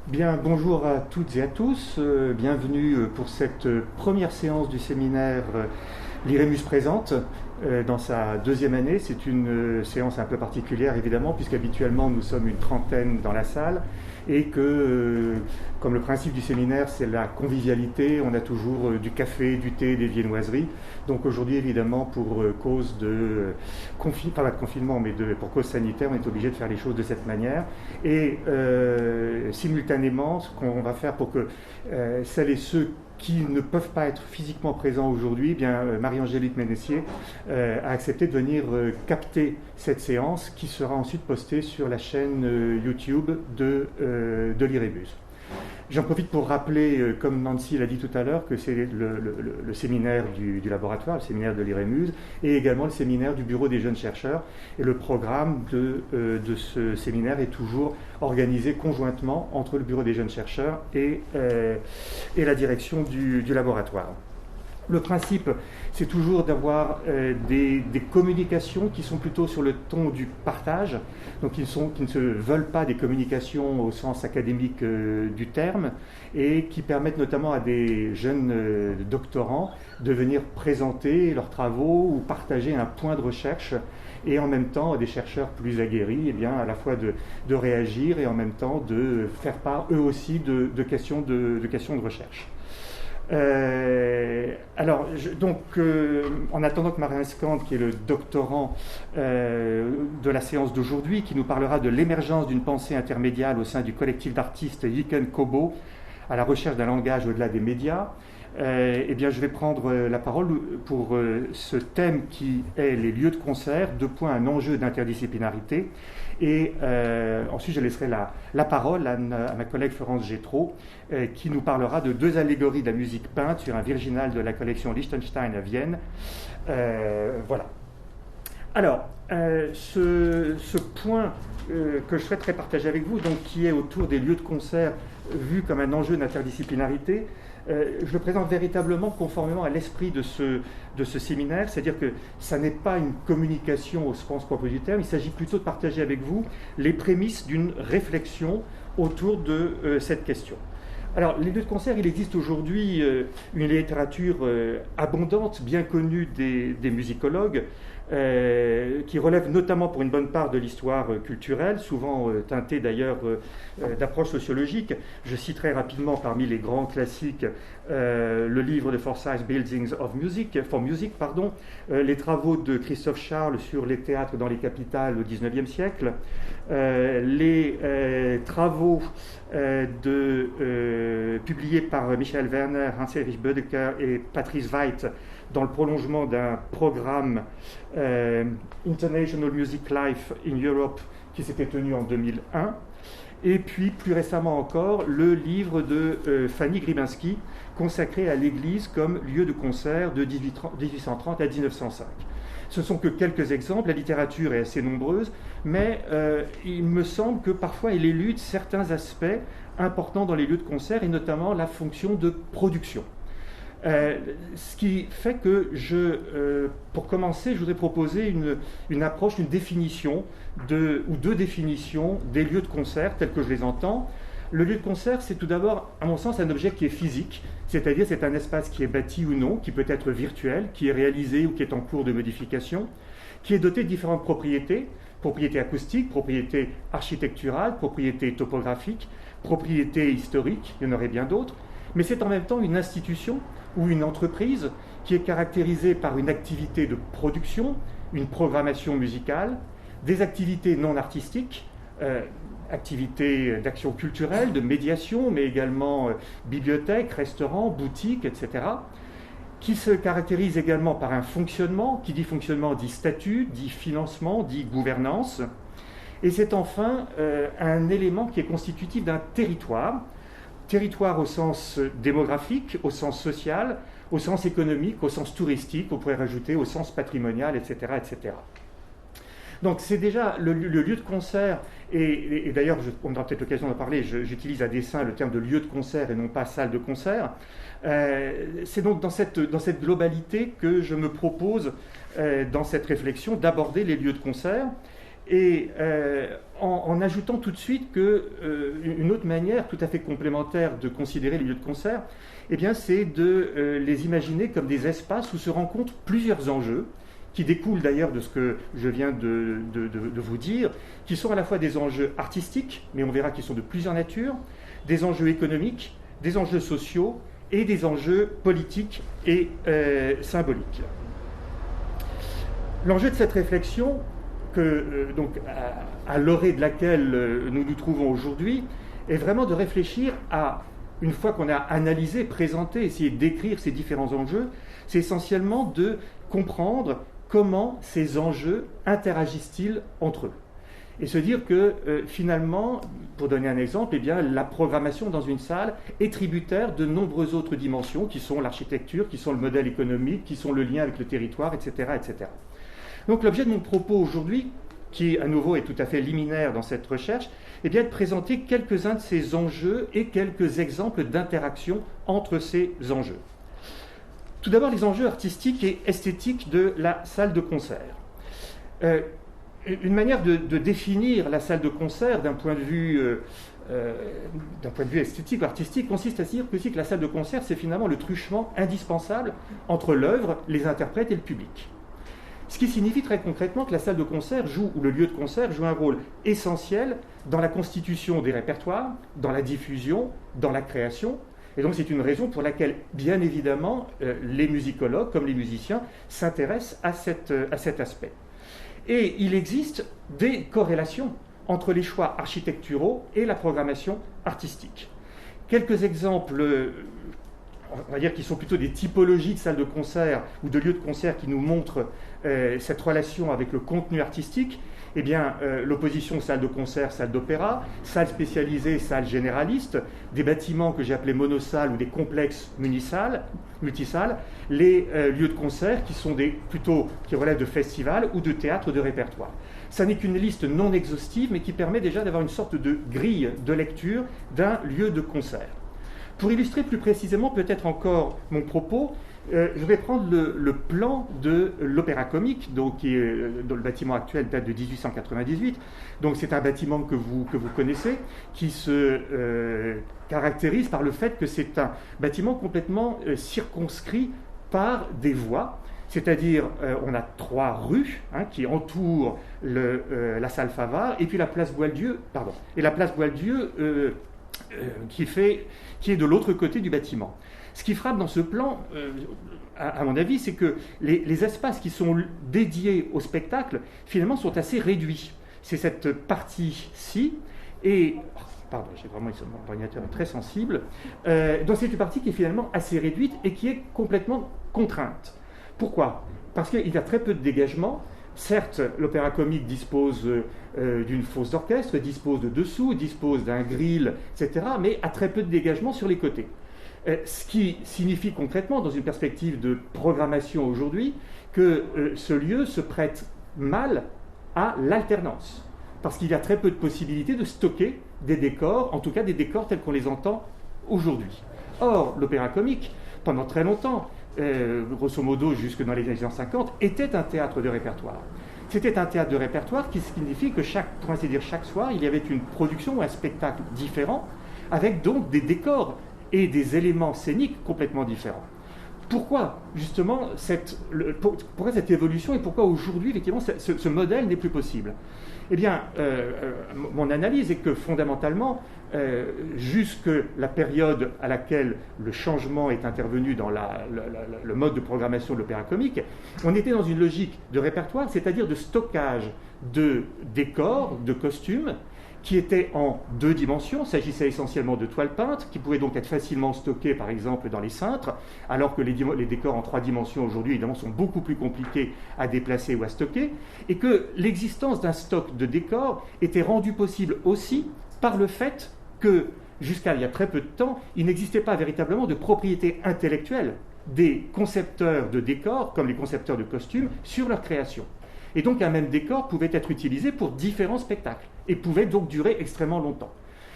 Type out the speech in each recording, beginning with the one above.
Bien, bonjour à toutes et à tous. Bienvenue pour cette première séance du séminaire L'Irémus présente dans sa deuxième année. C'est une séance un peu particulière évidemment, puisqu'habituellement nous sommes une trentaine dans la salle et que, comme le principe du séminaire c'est la convivialité, on a toujours du café, du thé, des viennoiseries. Donc aujourd'hui évidemment pour cause de pas de confinement mais pour cause sanitaire, on est obligé de faire les choses de cette manière. Et simultanément, ce qu'on va faire pour que celles et ceux qui ne peuvent pas être physiquement présents aujourd'hui, eh bien Marie-Angélique Ménessier a accepté de venir capter cette séance qui sera ensuite postée sur la chaîne YouTube de l'Irémus. J'en profite pour rappeler, comme Nancy l'a dit tout à l'heure, que c'est le séminaire du laboratoire, le séminaire de l'Irémus, et également le séminaire du bureau des jeunes chercheurs. Et le programme de ce séminaire est toujours organisé conjointement entre le bureau des jeunes chercheurs et la direction du laboratoire. Le principe, c'est toujours d'avoir des communications qui sont plutôt sur le ton du partage, donc qui ne se veulent pas des communications au sens académique du terme, et qui permettent notamment à des jeunes doctorants de venir présenter leurs travaux ou partager un point de recherche, et en même temps à des chercheurs plus aguerris, eh bien, à la fois de réagir et en même temps de faire part eux aussi de questions de recherche. En attendant que Marin Skand, qui est le doctorant de la séance d'aujourd'hui, qui nous parlera de l'émergence d'une pensée intermédiale au sein du collectif d'artistes Yiken Kobo, à la recherche d'un langage au-delà des médias, eh bien, je vais prendre la parole pour ce thème qui est les lieux de concert, un enjeu d'interdisciplinarité. Et ensuite, je laisserai la parole à ma collègue Florence Gétraud, qui nous parlera de deux allégories de la musique peinte sur un virginal de la collection Liechtenstein à Vienne. Voilà. Alors, ce point que je souhaiterais partager avec vous, donc, qui est autour des lieux de concert vus comme un enjeu d'interdisciplinarité, je le présente véritablement conformément à l'esprit de ce séminaire, c'est-à-dire que ça n'est pas une communication au sens propre du terme, il s'agit plutôt de partager avec vous les prémices d'une réflexion autour de cette question. Alors, les lieux de concert, il existe aujourd'hui une littérature abondante, bien connue des musicologues, qui relève notamment pour une bonne part de l'histoire culturelle, souvent teintée d'ailleurs d'approche sociologique. Je citerai rapidement parmi les grands classiques le livre de Forsyth Buildings for Music, les travaux de Christophe Charles sur les théâtres dans les capitales au XIXe siècle, les travaux publiés par Michael Werner, Hans-Erich Bödecker et Patrice Veit dans le prolongement d'un programme International Music Life in Europe qui s'était tenu en 2001, et puis plus récemment encore le livre de Fanny Grybinski consacré à l'Église comme lieu de concert de 1830 à 1905. Ce ne sont que quelques exemples, la littérature est assez nombreuse, mais il me semble que parfois elle élude certains aspects importants dans les lieux de concert, et notamment la fonction de production. Ce qui fait que pour commencer, je voudrais proposer une approche, une définition ou deux définitions des lieux de concert tels que je les entends. Le lieu de concert, c'est tout d'abord, à mon sens, un objet qui est physique, c'est-à-dire c'est un espace qui est bâti ou non, qui peut être virtuel, qui est réalisé ou qui est en cours de modification, qui est doté de différentes propriétés acoustiques, propriétés architecturales, propriétés topographiques, propriétés historiques, il y en aurait bien d'autres, mais c'est en même temps une institution ou une entreprise qui est caractérisée par une activité de production, une programmation musicale, des activités non artistiques, activités d'action culturelle, de médiation, mais également bibliothèques, restaurants, boutiques, etc., qui se caractérisent également par un fonctionnement, qui dit fonctionnement dit statut, dit financement, dit gouvernance, et c'est enfin un élément qui est constitutif d'un territoire au sens démographique, au sens social, au sens économique, au sens touristique, on pourrait rajouter au sens patrimonial, etc. etc. Donc c'est déjà le lieu de concert, et d'ailleurs on aura peut-être l'occasion d'en parler, j'utilise à dessein le terme de lieu de concert et non pas salle de concert. C'est donc dans cette globalité que je me propose, dans cette réflexion, d'aborder les lieux de concert. et en ajoutant tout de suite qu'une autre manière tout à fait complémentaire de considérer les lieux de concert, eh bien, c'est de les imaginer comme des espaces où se rencontrent plusieurs enjeux, qui découlent d'ailleurs de ce que je viens de vous dire, qui sont à la fois des enjeux artistiques, mais on verra qu'ils sont de plusieurs natures, des enjeux économiques, des enjeux sociaux et des enjeux politiques et symboliques. L'enjeu de cette réflexion, donc à l'orée de laquelle nous nous trouvons aujourd'hui, est vraiment de réfléchir à, une fois qu'on a analysé, présenté, essayé d'écrire ces différents enjeux, c'est essentiellement de comprendre comment ces enjeux interagissent-ils entre eux. Et se dire que finalement, pour donner un exemple, eh bien, la programmation dans une salle est tributaire de nombreuses autres dimensions qui sont l'architecture, qui sont le modèle économique, qui sont le lien avec le territoire, etc. etc. Donc l'objet de mon propos aujourd'hui, qui à nouveau est tout à fait liminaire dans cette recherche, est bien de présenter quelques-uns de ces enjeux et quelques exemples d'interaction entre ces enjeux. Tout d'abord, les enjeux artistiques et esthétiques de la salle de concert. Une manière de définir la salle de concert d'un point de vue esthétique ou artistique consiste à dire que la salle de concert, c'est finalement le truchement indispensable entre l'œuvre, les interprètes et le public. Ce qui signifie très concrètement que la salle de concert ou le lieu de concert joue un rôle essentiel dans la constitution des répertoires, dans la diffusion, dans la création. Et donc c'est une raison pour laquelle, bien évidemment, les musicologues, comme les musiciens, s'intéressent à cet aspect. Et il existe des corrélations entre les choix architecturaux et la programmation artistique. Quelques exemples, on va dire, qui sont plutôt des typologies de salles de concert ou de lieux de concert qui nous montrent cette relation avec le contenu artistique. Eh bien, l'opposition salle de concert, salle d'opéra, salle spécialisée, salle généraliste, des bâtiments que j'ai appelés monosalles ou des complexes multisalles, les lieux de concert qui relèvent de festivals ou de théâtres de répertoire. Ça n'est qu'une liste non exhaustive, mais qui permet déjà d'avoir une sorte de grille de lecture d'un lieu de concert. Pour illustrer plus précisément peut-être encore mon propos, je vais prendre le plan de l'Opéra Comique, dont le bâtiment actuel date de 1898. Donc c'est un bâtiment que vous connaissez, qui se caractérise par le fait que c'est un bâtiment complètement circonscrit par des voies. C'est-à-dire, on a 3 rues qui entourent la salle Favart, et puis la place Boieldieu, qui est de l'autre côté du bâtiment. Ce qui frappe dans ce plan, à mon avis, c'est que les espaces qui sont dédiés au spectacle, finalement, sont assez réduits. C'est cette partie-ci, et... Pardon, j'ai vraiment un ordinateur très sensible. Donc c'est une partie qui est finalement assez réduite et qui est complètement contrainte. Pourquoi ? Parce qu'il y a très peu de dégagement. Certes, l'Opéra Comique dispose d'une fosse d'orchestre, dispose de dessous, dispose d'un grill, etc., mais a très peu de dégagement sur les côtés. Ce qui signifie concrètement, dans une perspective de programmation aujourd'hui, que ce lieu se prête mal à l'alternance, parce qu'il y a très peu de possibilités de stocker des décors, en tout cas des décors tels qu'on les entend aujourd'hui. Or, l'Opéra Comique, pendant très longtemps, grosso modo jusque dans les années 50, était un théâtre de répertoire. C'était un théâtre de répertoire qui signifie que chaque soir, il y avait une production ou un spectacle différent, avec donc des décors et des éléments scéniques complètement différents. Pourquoi, justement, pourquoi cette évolution et pourquoi aujourd'hui, effectivement, ce modèle n'est plus possible ? Eh bien, mon analyse est que fondamentalement, jusque la période à laquelle le changement est intervenu dans le mode de programmation de l'Opéra Comique, on était dans une logique de répertoire, c'est-à-dire de stockage de décors, de costumes, qui étaient en 2 dimensions. Il s'agissait essentiellement de toiles peintes, qui pouvaient donc être facilement stockées, par exemple, dans les cintres, alors que les décors en 3 dimensions aujourd'hui, évidemment, sont beaucoup plus compliqués à déplacer ou à stocker, et que l'existence d'un stock de décors était rendue possible aussi par le fait que, jusqu'à il y a très peu de temps, il n'existait pas véritablement de propriété intellectuelle des concepteurs de décors, comme les concepteurs de costumes, sur leur création. Et donc un même décor pouvait être utilisé pour différents spectacles, et pouvait donc durer extrêmement longtemps.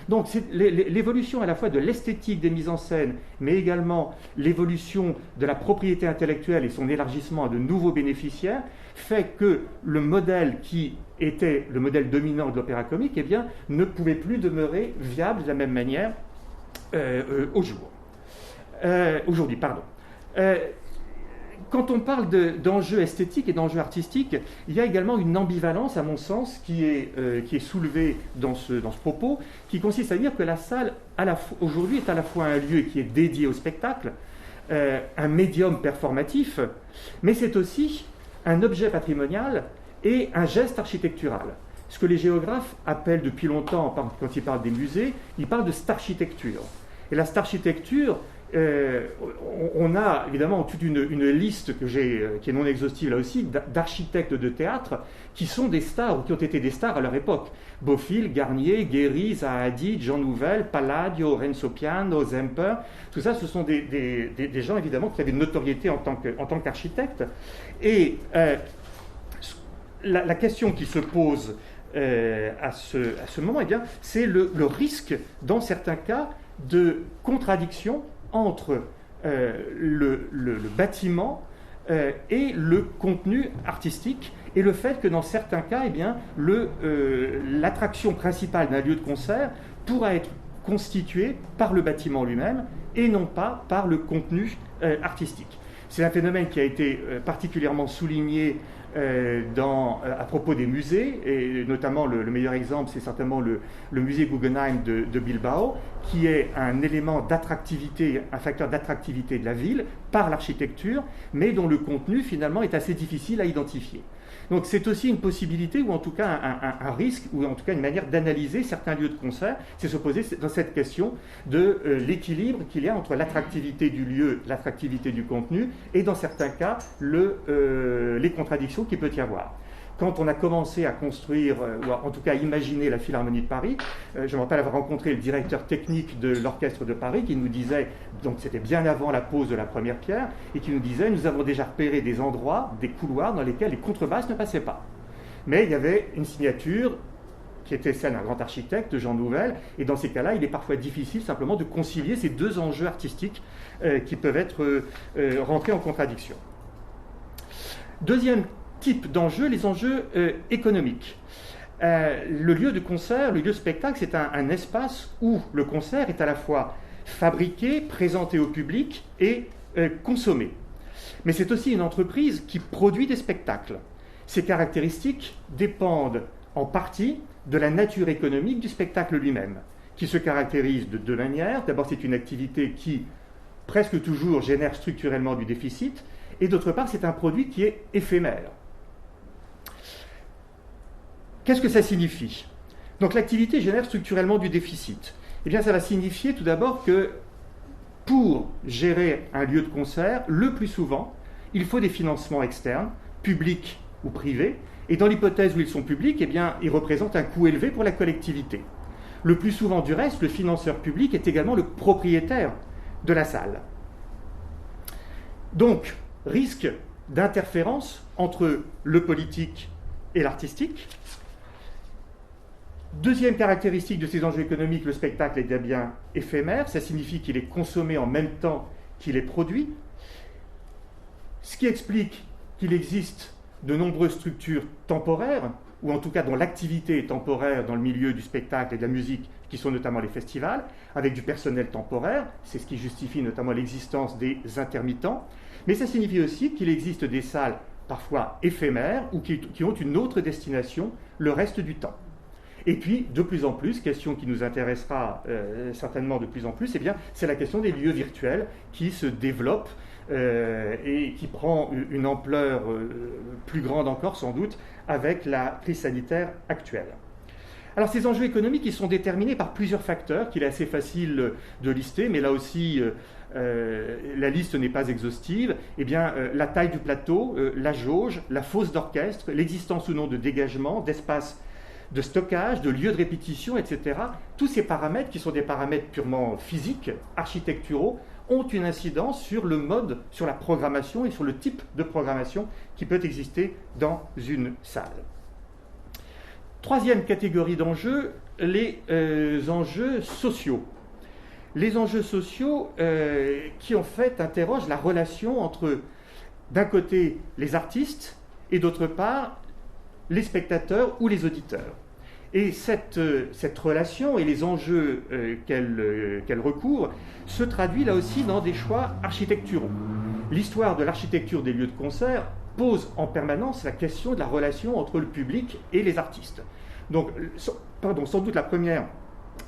Donc l'évolution à la fois de l'esthétique des mises en scène, mais également l'évolution de la propriété intellectuelle et son élargissement à de nouveaux bénéficiaires, fait que le modèle qui était le modèle dominant de l'opéra comique, eh bien, ne pouvait plus demeurer viable de la même manière aujourd'hui. Quand on parle d'enjeux esthétiques et d'enjeux artistiques, il y a également une ambivalence, à mon sens, qui est soulevée dans ce propos, qui consiste à dire que la salle, aujourd'hui, est à la fois un lieu qui est dédié au spectacle, un médium performatif, mais c'est aussi un objet patrimonial et un geste architectural. Ce que les géographes appellent depuis longtemps, quand ils parlent des musées, ils parlent de starchitecture. Et la starchitecture, on a évidemment toute une liste qui est non exhaustive là aussi, d'architectes de théâtre qui sont des stars ou qui ont été des stars à leur époque. Bofill, Garnier, Guéry, Zaha Hadid, Jean Nouvel, Palladio, Renzo Piano, Zemper, tout ça, ce sont des gens évidemment qui avaient une notoriété en tant qu'architectes. Et la question qui se pose à ce moment, eh bien, c'est le risque, dans certains cas, de contradiction entre le bâtiment et le contenu artistique, et le fait que dans certains cas, eh bien, l'attraction principale d'un lieu de concert pourra être constituée par le bâtiment lui-même et non pas par le contenu artistique. C'est un phénomène qui a été particulièrement souligné à propos des musées, et notamment le meilleur exemple, c'est certainement le musée Guggenheim de Bilbao, qui est un élément d'attractivité, un facteur d'attractivité de la ville par l'architecture, mais dont le contenu finalement est assez difficile à identifier. Donc c'est aussi une possibilité, ou en tout cas un risque, ou en tout cas une manière d'analyser certains lieux de concert, c'est se poser dans cette question de l'équilibre qu'il y a entre l'attractivité du lieu, l'attractivité du contenu, et dans certains cas, les contradictions qu'il peut y avoir. Quand on a commencé à construire, ou en tout cas à imaginer la Philharmonie de Paris, je me rappelle avoir rencontré le directeur technique de l'Orchestre de Paris qui nous disait, donc c'était bien avant la pose de la première pierre, et qui nous disait, nous avons déjà repéré des endroits, des couloirs dans lesquels les contrebasses ne passaient pas. Mais il y avait une signature qui était celle d'un grand architecte, Jean Nouvel, et dans ces cas-là, il est parfois difficile simplement de concilier ces deux enjeux artistiques qui peuvent être rentrés en contradiction. Deuxième type d'enjeux, les enjeux économiques. Le lieu de concert, le lieu de spectacle, c'est un espace où le concert est à la fois fabriqué, présenté au public et consommé. Mais c'est aussi une entreprise qui produit des spectacles. Ces caractéristiques dépendent en partie de la nature économique du spectacle lui-même, qui se caractérise de deux manières. D'abord, c'est une activité qui, presque toujours, génère structurellement du déficit, et d'autre part, c'est un produit qui est éphémère. Qu'est-ce que ça signifie? Donc l'activité génère structurellement du déficit. Eh bien, ça va signifier tout d'abord que pour gérer un lieu de concert, le plus souvent, il faut des financements externes, publics ou privés, et dans l'hypothèse où ils sont publics, eh bien, ils représentent un coût élevé pour la collectivité. Le plus souvent, du reste, le financeur public est également le propriétaire de la salle. Donc, risque d'interférence entre le politique et l'artistique. Deuxième caractéristique de ces enjeux économiques, le spectacle est bien éphémère, ça signifie qu'il est consommé en même temps qu'il est produit, ce qui explique qu'il existe de nombreuses structures temporaires, ou en tout cas dont l'activité est temporaire dans le milieu du spectacle et de la musique, qui sont notamment les festivals, avec du personnel temporaire, c'est ce qui justifie notamment l'existence des intermittents, mais ça signifie aussi qu'il existe des salles parfois éphémères ou qui ont une autre destination le reste du temps. Et puis, de plus en plus, question qui nous intéressera certainement de plus en plus, eh bien, c'est la question des lieux virtuels qui se développent et qui prend une ampleur plus grande encore, sans doute, avec la crise sanitaire actuelle. Alors, ces enjeux économiques, ils sont déterminés par plusieurs facteurs qu'il est assez facile de lister, mais là aussi, la liste n'est pas exhaustive. Eh bien, la taille du plateau, la jauge, la fosse d'orchestre, l'existence ou non de dégagement, d'espace de stockage, de lieux de répétition, etc. Tous ces paramètres, qui sont des paramètres purement physiques, architecturaux, ont une incidence sur le mode, sur la programmation et sur le type de programmation qui peut exister dans une salle. Troisième catégorie d'enjeux, les enjeux sociaux. Les enjeux sociaux qui en fait interrogent la relation entre, d'un côté, les artistes et d'autre part, les spectateurs ou les auditeurs. Et cette relation et les enjeux qu'elle recouvre se traduit là aussi dans des choix architecturaux. L'histoire de l'architecture des lieux de concert pose en permanence la question de la relation entre le public et les artistes. Donc, sans doute la première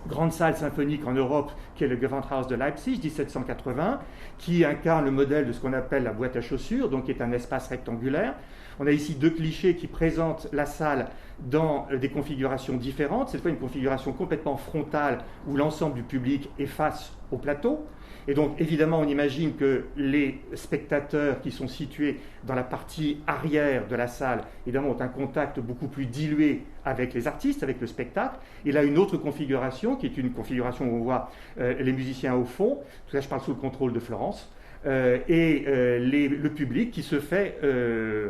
grande salle symphonique en Europe, qui est le Gewandhaus de Leipzig, 1780, qui incarne le modèle de ce qu'on appelle la boîte à chaussures, donc qui est un espace rectangulaire. On a ici deux clichés qui présentent la salle dans des configurations différentes. Cette fois, une configuration complètement frontale où l'ensemble du public est face au plateau. Et donc, évidemment, on imagine que les spectateurs qui sont situés dans la partie arrière de la salle, évidemment, ont un contact beaucoup plus dilué avec les artistes, avec le spectacle. Et là, une autre configuration, qui est une configuration où on voit les musiciens au fond. Tout ça, je parle sous le contrôle de Florence. Le public qui se fait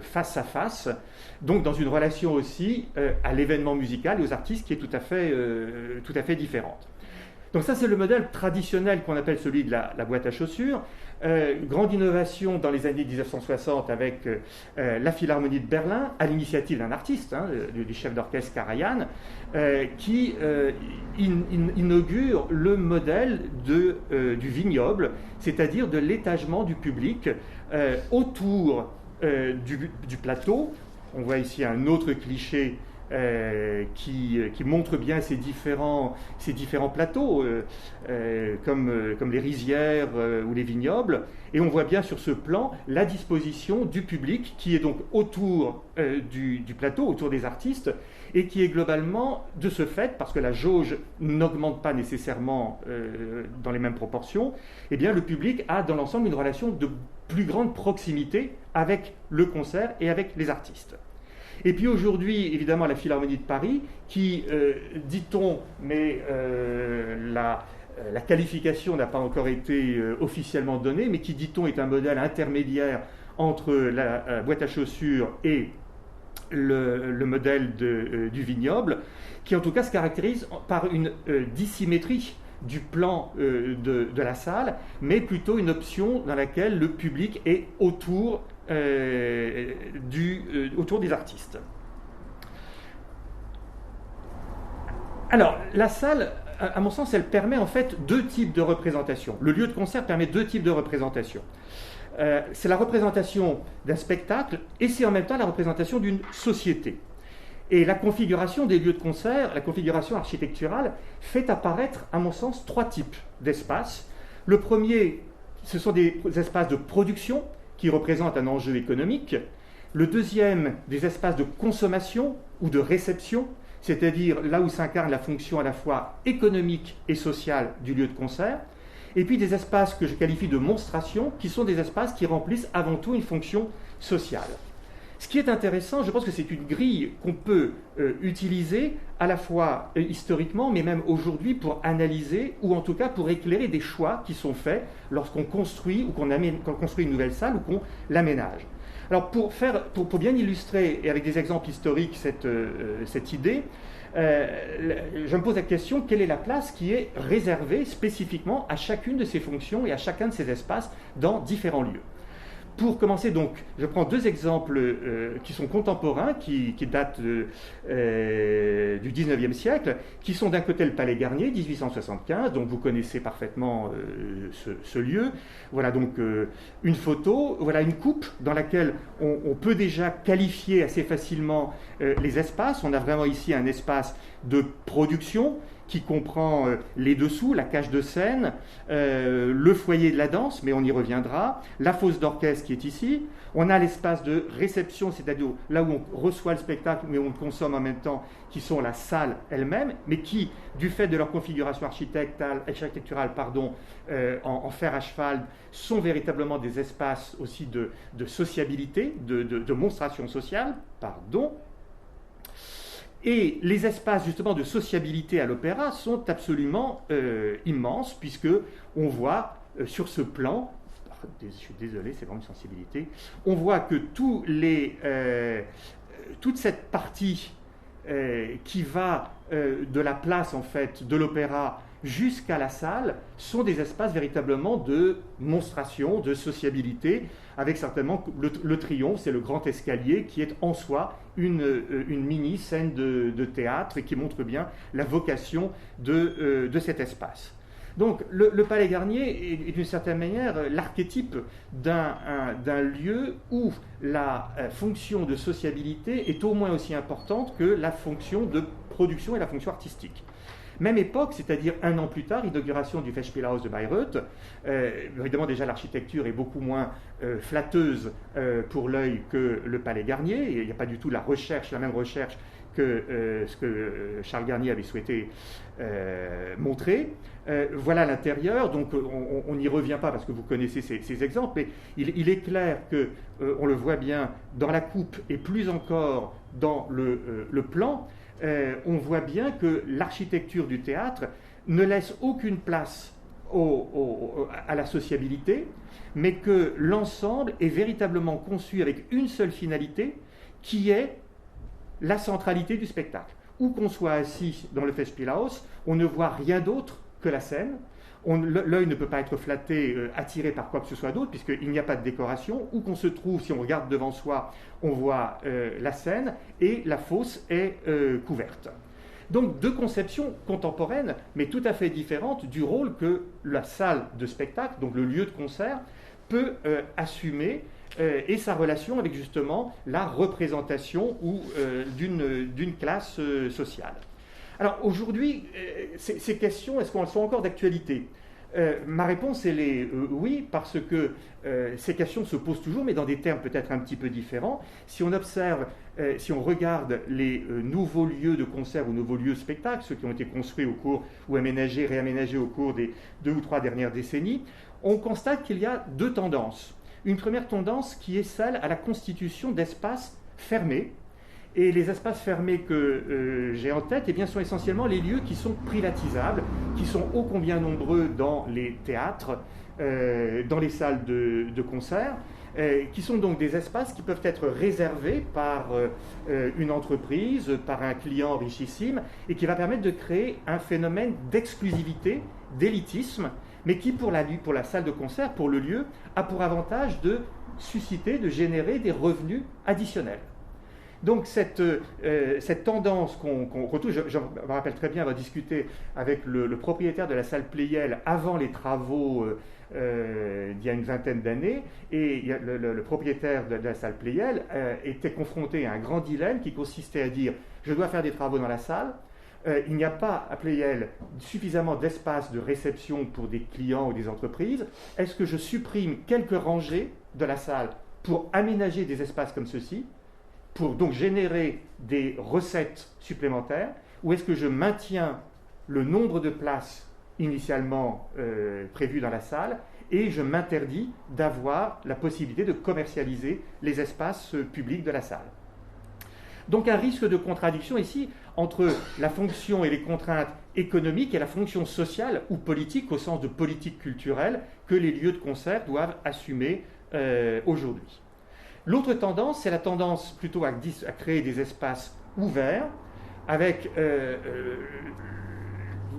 face à face, donc dans une relation aussi à l'événement musical et aux artistes qui est tout à fait différente. Donc ça, c'est le modèle traditionnel qu'on appelle celui de la boîte à chaussures. Grande innovation dans les années 1960 avec la Philharmonie de Berlin, à l'initiative d'un artiste, du chef d'orchestre Karajan, qui inaugure le modèle du vignoble, c'est-à-dire de l'étagement du public autour du plateau. On voit ici un autre cliché qui montre bien ces différents plateaux, comme les rizières ou les vignobles. Et on voit bien sur ce plan la disposition du public qui est donc autour du plateau, autour des artistes, et qui est globalement, de ce fait, parce que la jauge n'augmente pas nécessairement dans les mêmes proportions, eh bien le public a dans l'ensemble une relation de plus grande proximité avec le concert et avec les artistes. Et puis aujourd'hui, évidemment, la Philharmonie de Paris, qui, dit-on, mais la qualification n'a pas encore été officiellement donnée, mais qui, dit-on, est un modèle intermédiaire entre la boîte à chaussures et le modèle du vignoble, qui en tout cas se caractérise par une dissymétrie du plan de la salle, mais plutôt une option dans laquelle le public est autour des artistes. Alors, la salle, à mon sens, elle permet en fait deux types de représentations. Le lieu de concert permet deux types de représentations. C'est la représentation d'un spectacle et c'est en même temps la représentation d'une société. Et la configuration des lieux de concert, la configuration architecturale, fait apparaître, à mon sens, trois types d'espaces. Le premier, ce sont des espaces de production qui représentent un enjeu économique. Le deuxième, des espaces de consommation ou de réception, c'est-à-dire là où s'incarne la fonction à la fois économique et sociale du lieu de concert. Et puis des espaces que je qualifie de monstration, qui sont des espaces qui remplissent avant tout une fonction sociale. Ce qui est intéressant, je pense que c'est une grille qu'on peut utiliser à la fois historiquement, mais même aujourd'hui pour analyser, ou en tout cas pour éclairer des choix qui sont faits lorsqu'on construit ou qu'on construit une nouvelle salle ou qu'on l'aménage. Alors pour bien illustrer, et avec des exemples historiques, cette idée, je me pose la question, quelle est la place qui est réservée spécifiquement à chacune de ces fonctions et à chacun de ces espaces dans différents lieux? Pour commencer, donc, je prends deux exemples qui sont contemporains, qui datent du XIXe siècle, qui sont d'un côté le Palais Garnier, 1875, donc vous connaissez parfaitement ce lieu. Voilà donc une photo, voilà une coupe dans laquelle on peut déjà qualifier assez facilement les espaces. On a vraiment ici un espace de production qui comprend les dessous, la cage de scène, le foyer de la danse, mais on y reviendra, la fosse d'orchestre qui est ici. On a l'espace de réception, c'est-à-dire là où on reçoit le spectacle, mais on le consomme en même temps, qui sont la salle elle-même, mais qui, du fait de leur configuration architecturale, en fer à cheval, sont véritablement des espaces aussi de sociabilité, de monstration sociale, Et les espaces justement de sociabilité à l'opéra sont absolument immenses, puisque on voit sur ce plan, je suis désolé, c'est vraiment une sensibilité, on voit que toute cette partie qui va de la place en fait de l'opéra jusqu'à la salle sont des espaces véritablement de monstration, de sociabilité, avec certainement le triomphe, c'est le grand escalier qui est en soi une mini-scène de théâtre et qui montre bien la vocation de cet espace. Donc le Palais Garnier est d'une certaine manière l'archétype d'un lieu où la fonction de sociabilité est au moins aussi importante que la fonction de production et la fonction artistique. Même époque, c'est-à-dire un an plus tard, inauguration du Festspielhaus de Bayreuth. Évidemment, déjà, l'architecture est beaucoup moins flatteuse pour l'œil que le Palais Garnier. Il n'y a pas du tout la même recherche que ce que Charles Garnier avait souhaité montrer. Voilà l'intérieur, donc on n'y revient pas parce que vous connaissez ces exemples, mais il est clair qu'on le voit bien dans la coupe et plus encore dans le plan. On voit bien que l'architecture du théâtre ne laisse aucune place à la sociabilité, mais que l'ensemble est véritablement conçu avec une seule finalité, qui est la centralité du spectacle. Où qu'on soit assis dans le Festspielhaus, on ne voit rien d'autre que la scène. L'œil ne peut pas être flatté, attiré par quoi que ce soit d'autre, puisqu'il n'y a pas de décoration. Où qu'on se trouve, si on regarde devant soi, on voit la scène et la fosse est couverte. Donc deux conceptions contemporaines, mais tout à fait différentes du rôle que la salle de spectacle, donc le lieu de concert, peut assumer et sa relation avec justement la représentation d'une classe sociale. Alors aujourd'hui, ces questions, est-ce qu'elles sont encore d'actualité ? Ma réponse, elle est oui, parce que ces questions se posent toujours, mais dans des termes peut-être un petit peu différents. Si on observe, si on regarde les nouveaux lieux de concert ou nouveaux lieux de spectacle, ceux qui ont été construits au cours ou aménagés, réaménagés au cours des 2 ou 3 dernières décennies, on constate qu'il y a deux tendances. Une première tendance qui est celle à la constitution d'espaces fermés. Et les espaces fermés que j'ai en tête, eh bien, sont essentiellement les lieux qui sont privatisables, qui sont ô combien nombreux dans les théâtres, dans les salles de concert, qui sont donc des espaces qui peuvent être réservés par une entreprise, par un client richissime, et qui va permettre de créer un phénomène d'exclusivité, d'élitisme, mais qui, pour la salle de concert, pour le lieu, a pour avantage de susciter, de générer des revenus additionnels. Donc cette tendance qu'on retrouve, je me rappelle très bien avoir discuté avec le propriétaire de la salle Pleyel avant les travaux d'il y a une vingtaine d'années, et le propriétaire de la salle Pleyel était confronté à un grand dilemme qui consistait à dire « je dois faire des travaux dans la salle ». Il n'y a pas à Pleyel suffisamment d'espace de réception pour des clients ou des entreprises. Est-ce que je supprime quelques rangées de la salle pour aménager des espaces comme ceci, pour donc générer des recettes supplémentaires, ou est-ce que je maintiens le nombre de places initialement prévues dans la salle et je m'interdis d'avoir la possibilité de commercialiser les espaces publics de la salle ? Donc un risque de contradiction ici entre la fonction et les contraintes économiques et la fonction sociale ou politique, au sens de politique culturelle, que les lieux de concert doivent assumer aujourd'hui. L'autre tendance, c'est la tendance plutôt à créer des espaces ouverts, avec,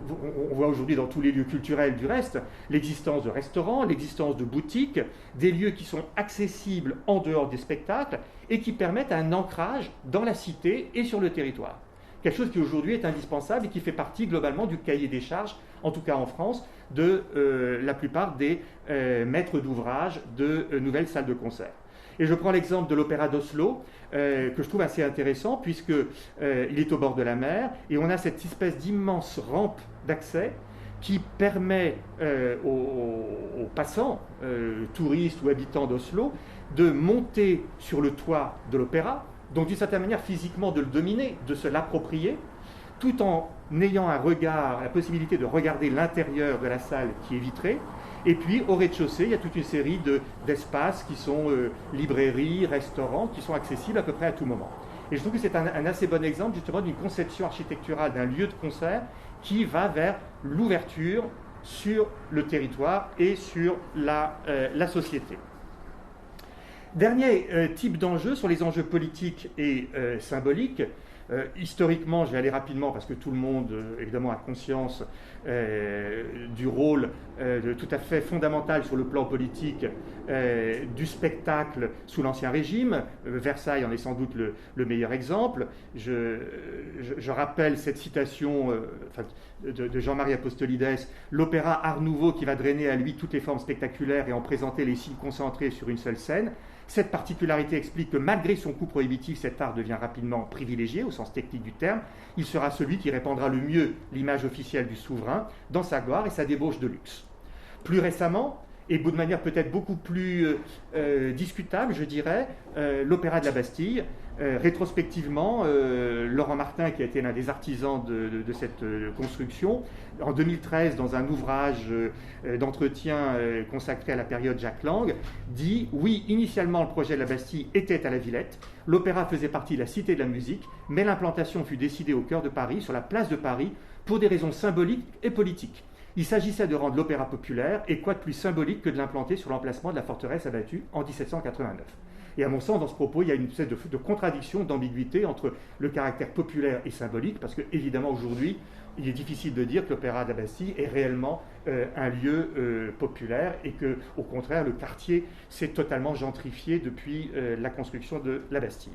on voit aujourd'hui dans tous les lieux culturels du reste, l'existence de restaurants, l'existence de boutiques, des lieux qui sont accessibles en dehors des spectacles et qui permettent un ancrage dans la cité et sur le territoire. Quelque chose qui aujourd'hui est indispensable et qui fait partie globalement du cahier des charges, en tout cas en France, de la plupart des maîtres d'ouvrage de nouvelles salles de concert. Et je prends l'exemple de l'Opéra d'Oslo, que je trouve assez intéressant, puisqu'il est au bord de la mer, et on a cette espèce d'immense rampe d'accès qui permet aux passants, touristes ou habitants d'Oslo, de monter sur le toit de l'opéra, donc d'une certaine manière physiquement de le dominer, de se l'approprier, tout en ayant la possibilité de regarder l'intérieur de la salle qui est vitrée. Et puis, au rez-de-chaussée, il y a toute une série d'espaces qui sont librairies, restaurants, qui sont accessibles à peu près à tout moment. Et je trouve que c'est un assez bon exemple, justement, d'une conception architecturale d'un lieu de concert qui va vers l'ouverture sur le territoire et sur la société. Dernier type d'enjeux sont les enjeux politiques et symboliques. Historiquement, je vais aller rapidement parce que tout le monde, évidemment, a conscience du rôle tout à fait fondamental sur le plan politique du spectacle sous l'Ancien Régime. Versailles en est sans doute le meilleur exemple. Je rappelle cette citation de Jean-Marie Apostolides, l'opéra Art Nouveau qui va drainer à lui toutes les formes spectaculaires et en présenter les signes concentrés sur une seule scène. Cette particularité explique que malgré son coût prohibitif, cet art devient rapidement privilégié au sens technique du terme. Il sera celui qui répandra le mieux l'image officielle du souverain dans sa gloire et sa débauche de luxe. Plus récemment, et de manière peut-être beaucoup plus discutable, je dirais, l'Opéra de la Bastille. Rétrospectivement, Laurent Martin, qui a été l'un des artisans de cette construction, en 2013, dans un ouvrage d'entretien consacré à la période Jacques Lang, dit « Oui, initialement, le projet de la Bastille était à la Villette. L'opéra faisait partie de la Cité de la musique, mais l'implantation fut décidée au cœur de Paris, sur la place de Paris, pour des raisons symboliques et politiques. Il s'agissait de rendre l'opéra populaire, et quoi de plus symbolique que de l'implanter sur l'emplacement de la forteresse abattue en 1789. » Et à mon sens, dans ce propos, il y a une espèce de contradiction, d'ambiguïté entre le caractère populaire et symbolique, parce que évidemment aujourd'hui, il est difficile de dire que l'Opéra de la Bastille est réellement un lieu populaire et que, au contraire, le quartier s'est totalement gentrifié depuis la construction de la Bastille.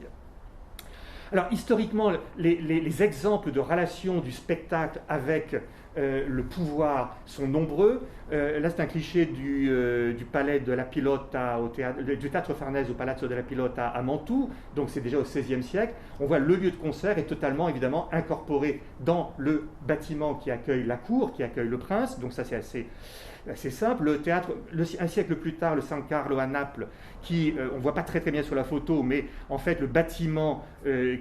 Alors, historiquement, les exemples de relation du spectacle avec le pouvoir sont nombreux. Là, c'est un cliché du palais de la Pilota, du théâtre Farnèse au Palazzo della Pilota à Mantoue, donc c'est déjà au XVIe siècle. On voit le lieu de concert est totalement, évidemment, incorporé dans le bâtiment qui accueille la cour, qui accueille le prince, donc ça c'est assez simple. Le théâtre, un siècle plus tard, le San Carlo à Naples, qui, on ne voit pas très bien sur la photo, mais en fait le bâtiment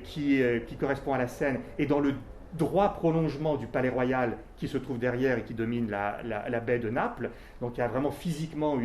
qui correspond à la scène est dans le droit prolongement du palais royal qui se trouve derrière et qui domine la baie de Naples. Donc il y a vraiment physiquement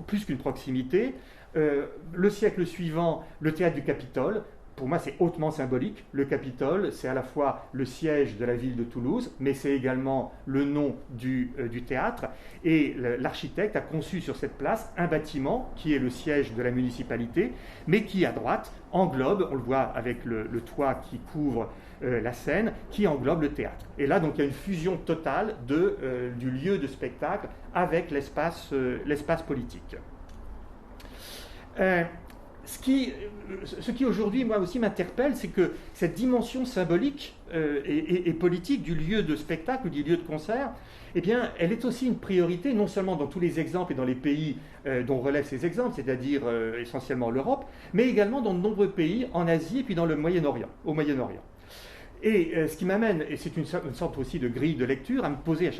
plus qu'une proximité. Le siècle suivant, le théâtre du Capitole. Pour moi, c'est hautement symbolique. Le Capitole, c'est à la fois le siège de la ville de Toulouse, mais c'est également le nom du théâtre. Et l'architecte a conçu sur cette place un bâtiment qui est le siège de la municipalité, mais qui, à droite, englobe, on le voit avec le toit qui couvre la scène, qui englobe le théâtre. Et là, donc, il y a une fusion totale du lieu de spectacle avec l'espace politique. Ce qui aujourd'hui, moi aussi, m'interpelle, c'est que cette dimension symbolique et politique du lieu de spectacle, du lieu de concert, eh bien, elle est aussi une priorité, non seulement dans tous les exemples et dans les pays dont relèvent ces exemples, c'est-à-dire essentiellement l'Europe, mais également dans de nombreux pays en Asie et puis dans le Moyen-Orient, au Moyen-Orient. Et ce qui m'amène, et c'est une sorte aussi de grille de lecture, à me poser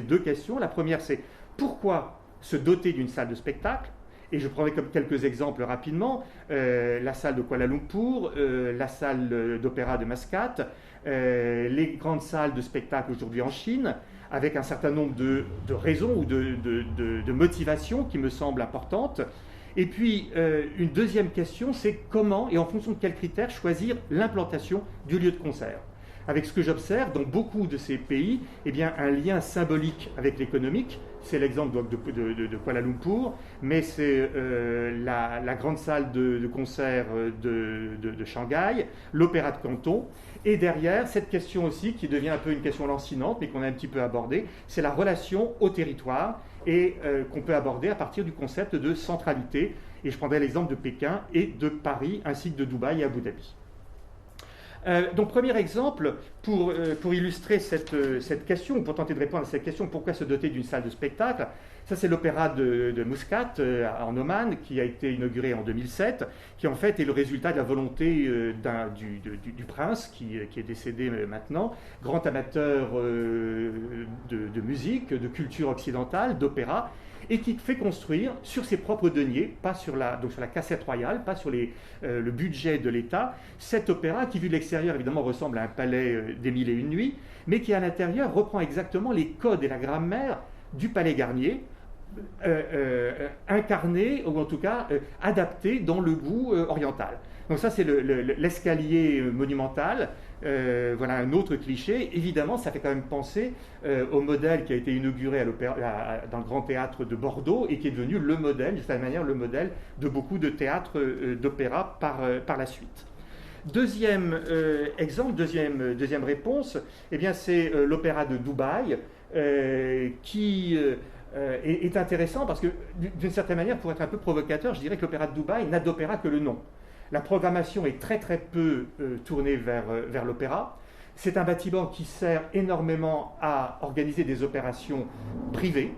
deux questions. La première, c'est pourquoi se doter d'une salle de spectacle? Et je prendrai comme quelques exemples rapidement, la salle de Kuala Lumpur, la salle d'opéra de Mascate, les grandes salles de spectacle aujourd'hui en Chine, avec un certain nombre de raisons ou de motivations qui me semblent importantes. Et puis, une deuxième question, c'est comment et en fonction de quels critères choisir l'implantation du lieu de concert. Avec ce que j'observe dans beaucoup de ces pays, eh bien, un lien symbolique avec l'économique. C'est l'exemple de Kuala Lumpur, mais c'est la grande salle de concert de Shanghai, l'opéra de Canton. Et derrière, cette question aussi, qui devient un peu une question lancinante, mais qu'on a un petit peu abordée, c'est la relation au territoire et qu'on peut aborder à partir du concept de centralité. Et je prendrai l'exemple de Pékin et de Paris, ainsi que de Dubaï et Abu Dhabi. Donc, premier exemple, pour illustrer cette question, ou pour tenter de répondre à cette question, pourquoi se doter d'une salle de spectacle? Ça, c'est l'opéra de Muscat, en Oman, qui a été inauguré en 2007, qui en fait est le résultat de la volonté du prince, qui est décédé maintenant, grand amateur de musique, de culture occidentale, d'opéra, et qui fait construire sur ses propres deniers, pas sur la cassette royale, pas sur le budget de l'État, cet opéra qui, vu de l'extérieur, évidemment, ressemble à un palais des Mille et Une Nuits, mais qui, à l'intérieur, reprend exactement les codes et la grammaire du palais Garnier, incarné, ou en tout cas adapté dans le goût oriental. Donc ça, c'est l'escalier monumental. Voilà un autre cliché. Évidemment, ça fait quand même penser au modèle qui a été inauguré dans le Grand Théâtre de Bordeaux et qui est devenu le modèle, de cette manière, le modèle de beaucoup de théâtres d'opéra par la suite. Deuxième exemple, deuxième réponse, eh bien, c'est l'opéra de Dubaï, qui est intéressant parce que, d'une certaine manière, pour être un peu provocateur, je dirais que l'opéra de Dubaï n'a d'opéra que le nom. La programmation est très très peu tournée vers l'opéra. C'est un bâtiment qui sert énormément à organiser des opérations privées,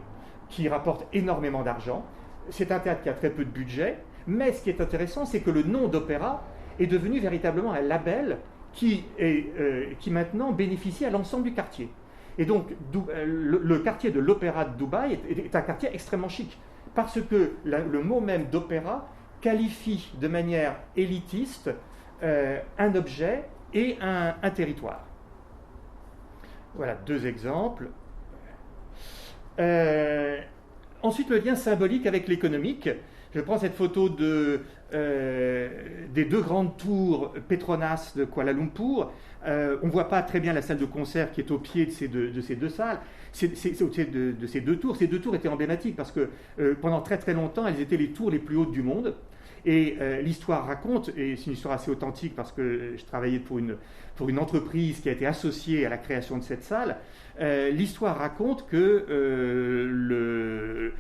qui rapportent énormément d'argent. C'est un théâtre qui a très peu de budget, mais ce qui est intéressant, c'est que le nom d'opéra est devenu véritablement un label qui maintenant bénéficie à l'ensemble du quartier. Et donc, le quartier de l'opéra de Dubaï est un quartier extrêmement chic, parce que le mot même d'opéra qualifie de manière élitiste un objet et un territoire. Voilà, deux exemples. Ensuite, le lien symbolique avec l'économique. Je prends cette photo des deux grandes tours Petronas de Kuala Lumpur. On ne voit pas très bien la salle de concert qui est au pied de ces deux salles. C'est au pied de ces deux tours. Ces deux tours étaient emblématiques parce que pendant très très longtemps, elles étaient les tours les plus hautes du monde. Et l'histoire raconte, et c'est une histoire assez authentique parce que je travaillais pour une entreprise qui a été associée à la création de cette salle, l'histoire raconte que le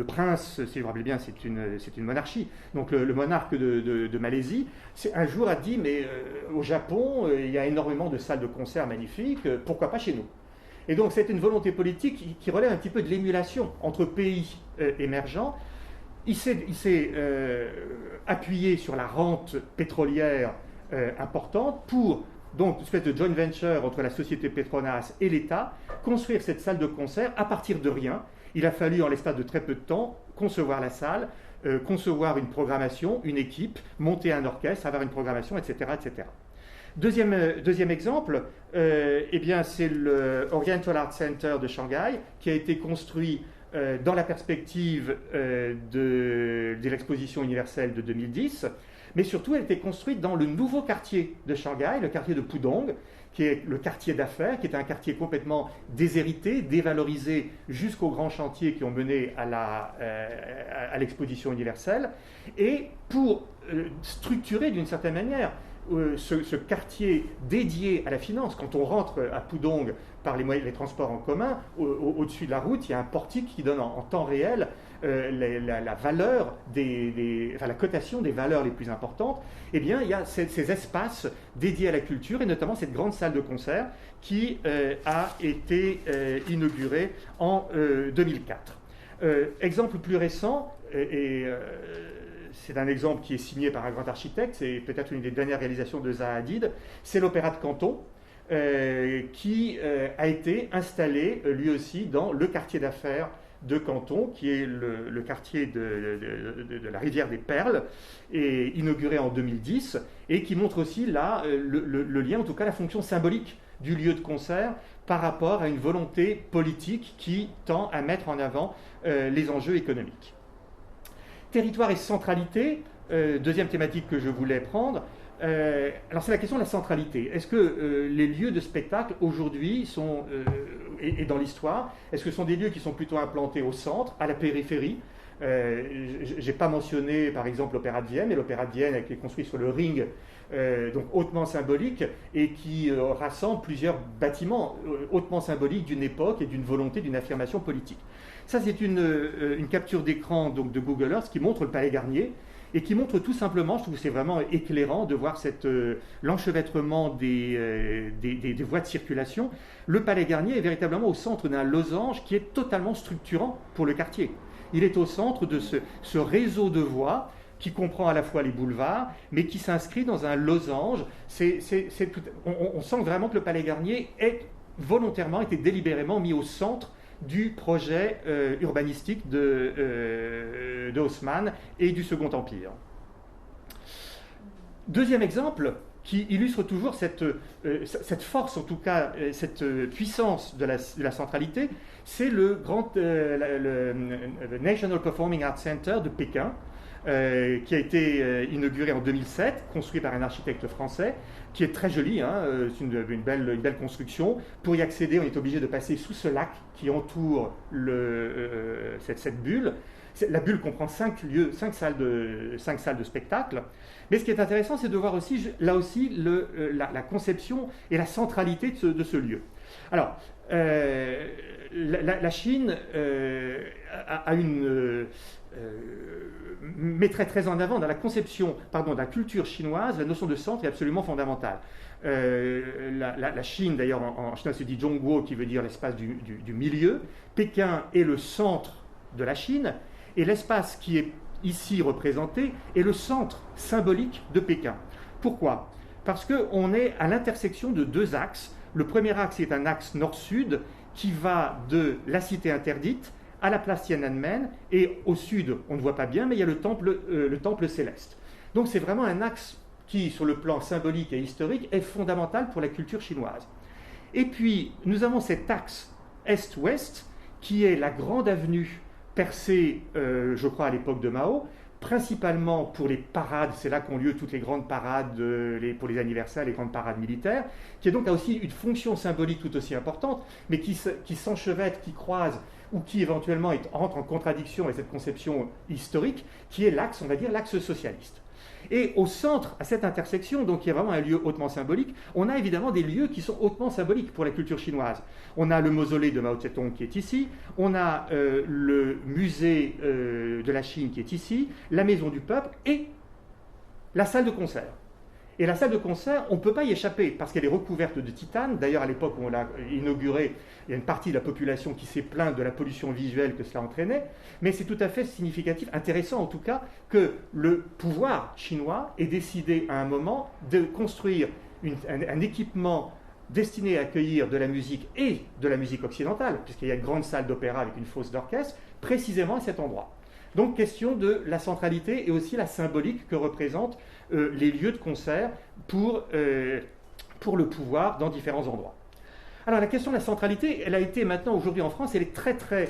prince, si je me rappelle bien, c'est une monarchie, donc le monarque de Malaisie, un jour a dit, mais au Japon, il y a énormément de salles de concert magnifiques, pourquoi pas chez nous ? Et donc c'est une volonté politique qui relève un petit peu de l'émulation entre pays émergents. Il s'est appuyé sur la rente pétrolière importante pour, donc, une espèce de joint venture entre la société Petronas et l'État, construire cette salle de concert à partir de rien. Il a fallu, en l'espace de très peu de temps, concevoir la salle, concevoir une programmation, une équipe, monter un orchestre, avoir une programmation, etc. etc. Deuxième exemple, eh bien, c'est le Oriental Art Center de Shanghai, qui a été construit dans la perspective de l'exposition universelle de 2010, mais surtout elle a été construite dans le nouveau quartier de Shanghai, le quartier de Pudong, qui est le quartier d'affaires, qui est un quartier complètement déshérité, dévalorisé jusqu'aux grands chantiers qui ont mené à l'exposition universelle, et pour structurer d'une certaine manière ce quartier dédié à la finance. Quand on rentre à Pudong par les transports en commun, au-dessus de la route, il y a un portique qui donne en temps réel la valeur la cotation des valeurs les plus importantes. Eh bien, il y a ces espaces dédiés à la culture, et notamment cette grande salle de concert qui a été inaugurée en 2004. Exemple plus récent, c'est un exemple qui est signé par un grand architecte, c'est peut-être une des dernières réalisations de Zaha Hadid, c'est l'Opéra de Canton, qui a été installé lui aussi dans le quartier d'affaires de Canton, qui est le quartier de la rivière des Perles, et inauguré en 2010, et qui montre aussi là le lien, en tout cas la fonction symbolique du lieu de concert par rapport à une volonté politique qui tend à mettre en avant les enjeux économiques. Territoire et centralité, deuxième thématique que je voulais prendre. Alors c'est la question de la centralité. Est-ce que les lieux de spectacle aujourd'hui sont, et dans l'histoire, est-ce que ce sont des lieux qui sont plutôt implantés au centre, à la périphérie? Je n'ai pas mentionné par exemple l'Opéra de Vienne, mais l'Opéra de Vienne a été construit sur le Ring, donc hautement symbolique, et qui rassemble plusieurs bâtiments hautement symboliques d'une époque et d'une volonté, d'une affirmation politique. Ça, c'est une capture d'écran donc, de Google Earth qui montre le Palais Garnier, et qui montre tout simplement, je trouve que c'est vraiment éclairant de voir l'enchevêtrement des voies de circulation. Le Palais Garnier est véritablement au centre d'un losange qui est totalement structurant pour le quartier. Il est au centre de ce réseau de voies qui comprend à la fois les boulevards, mais qui s'inscrit dans un losange. On sent vraiment que le Palais Garnier est volontairement, été délibérément mis au centre du projet urbanistique de Haussmann et du Second Empire. Deuxième exemple qui illustre toujours cette force, en tout cas cette puissance de la centralité, c'est le National Performing Arts Center de Pékin, qui a été inauguré en 2007, construit par un architecte français, qui est très joli, hein, c'est une belle construction. Pour y accéder, on est obligé de passer sous ce lac qui entoure cette bulle. La bulle comprend 5 lieux, 5 salles de spectacle. Mais ce qui est intéressant, c'est de voir aussi, là aussi, la conception et la centralité de ce lieu. Alors, la Chine mettrait très en avant dans la conception, de la culture chinoise, la notion de centre est absolument fondamentale. La Chine, d'ailleurs, en chinois se dit Zhongguo, qui veut dire l'espace du milieu. Pékin est le centre de la Chine, et l'espace qui est ici représenté est le centre symbolique de Pékin. Pourquoi ? Parce qu'on est à l'intersection de 2 axes. Le premier axe est un axe nord-sud qui va de la cité interdite à la place Tiananmen, et au sud, on ne voit pas bien, mais il y a le temple céleste. Donc c'est vraiment un axe qui, sur le plan symbolique et historique, est fondamental pour la culture chinoise. Et puis, nous avons cet axe est-ouest, qui est la grande avenue percée, je crois, à l'époque de Mao, principalement pour les parades, c'est là qu'ont lieu toutes les grandes parades pour les anniversaires, les grandes parades militaires, qui donc a aussi une fonction symbolique tout aussi importante, mais qui s'enchevêtre, qui croise, ou qui éventuellement entre en contradiction avec cette conception historique, qui est l'axe, on va dire, l'axe socialiste. Et au centre, à cette intersection, donc qui est vraiment un lieu hautement symbolique, on a évidemment des lieux qui sont hautement symboliques pour la culture chinoise. On a le mausolée de Mao Tse-tung qui est ici, on a le musée de la Chine qui est ici, la maison du peuple et la salle de concert. Et la salle de concert, on ne peut pas y échapper parce qu'elle est recouverte de titane. D'ailleurs, à l'époque où on l'a inaugurée, il y a une partie de la population qui s'est plainte de la pollution visuelle que cela entraînait. Mais c'est tout à fait significatif, intéressant en tout cas, que le pouvoir chinois ait décidé à un moment de construire un équipement destiné à accueillir de la musique et de la musique occidentale, puisqu'il y a une grande salle d'opéra avec une fosse d'orchestre, précisément à cet endroit. Donc, question de la centralité et aussi la symbolique que représentent les lieux de concert pour le pouvoir dans différents endroits. Alors, la question de la centralité, elle a été maintenant, aujourd'hui en France, elle est très, très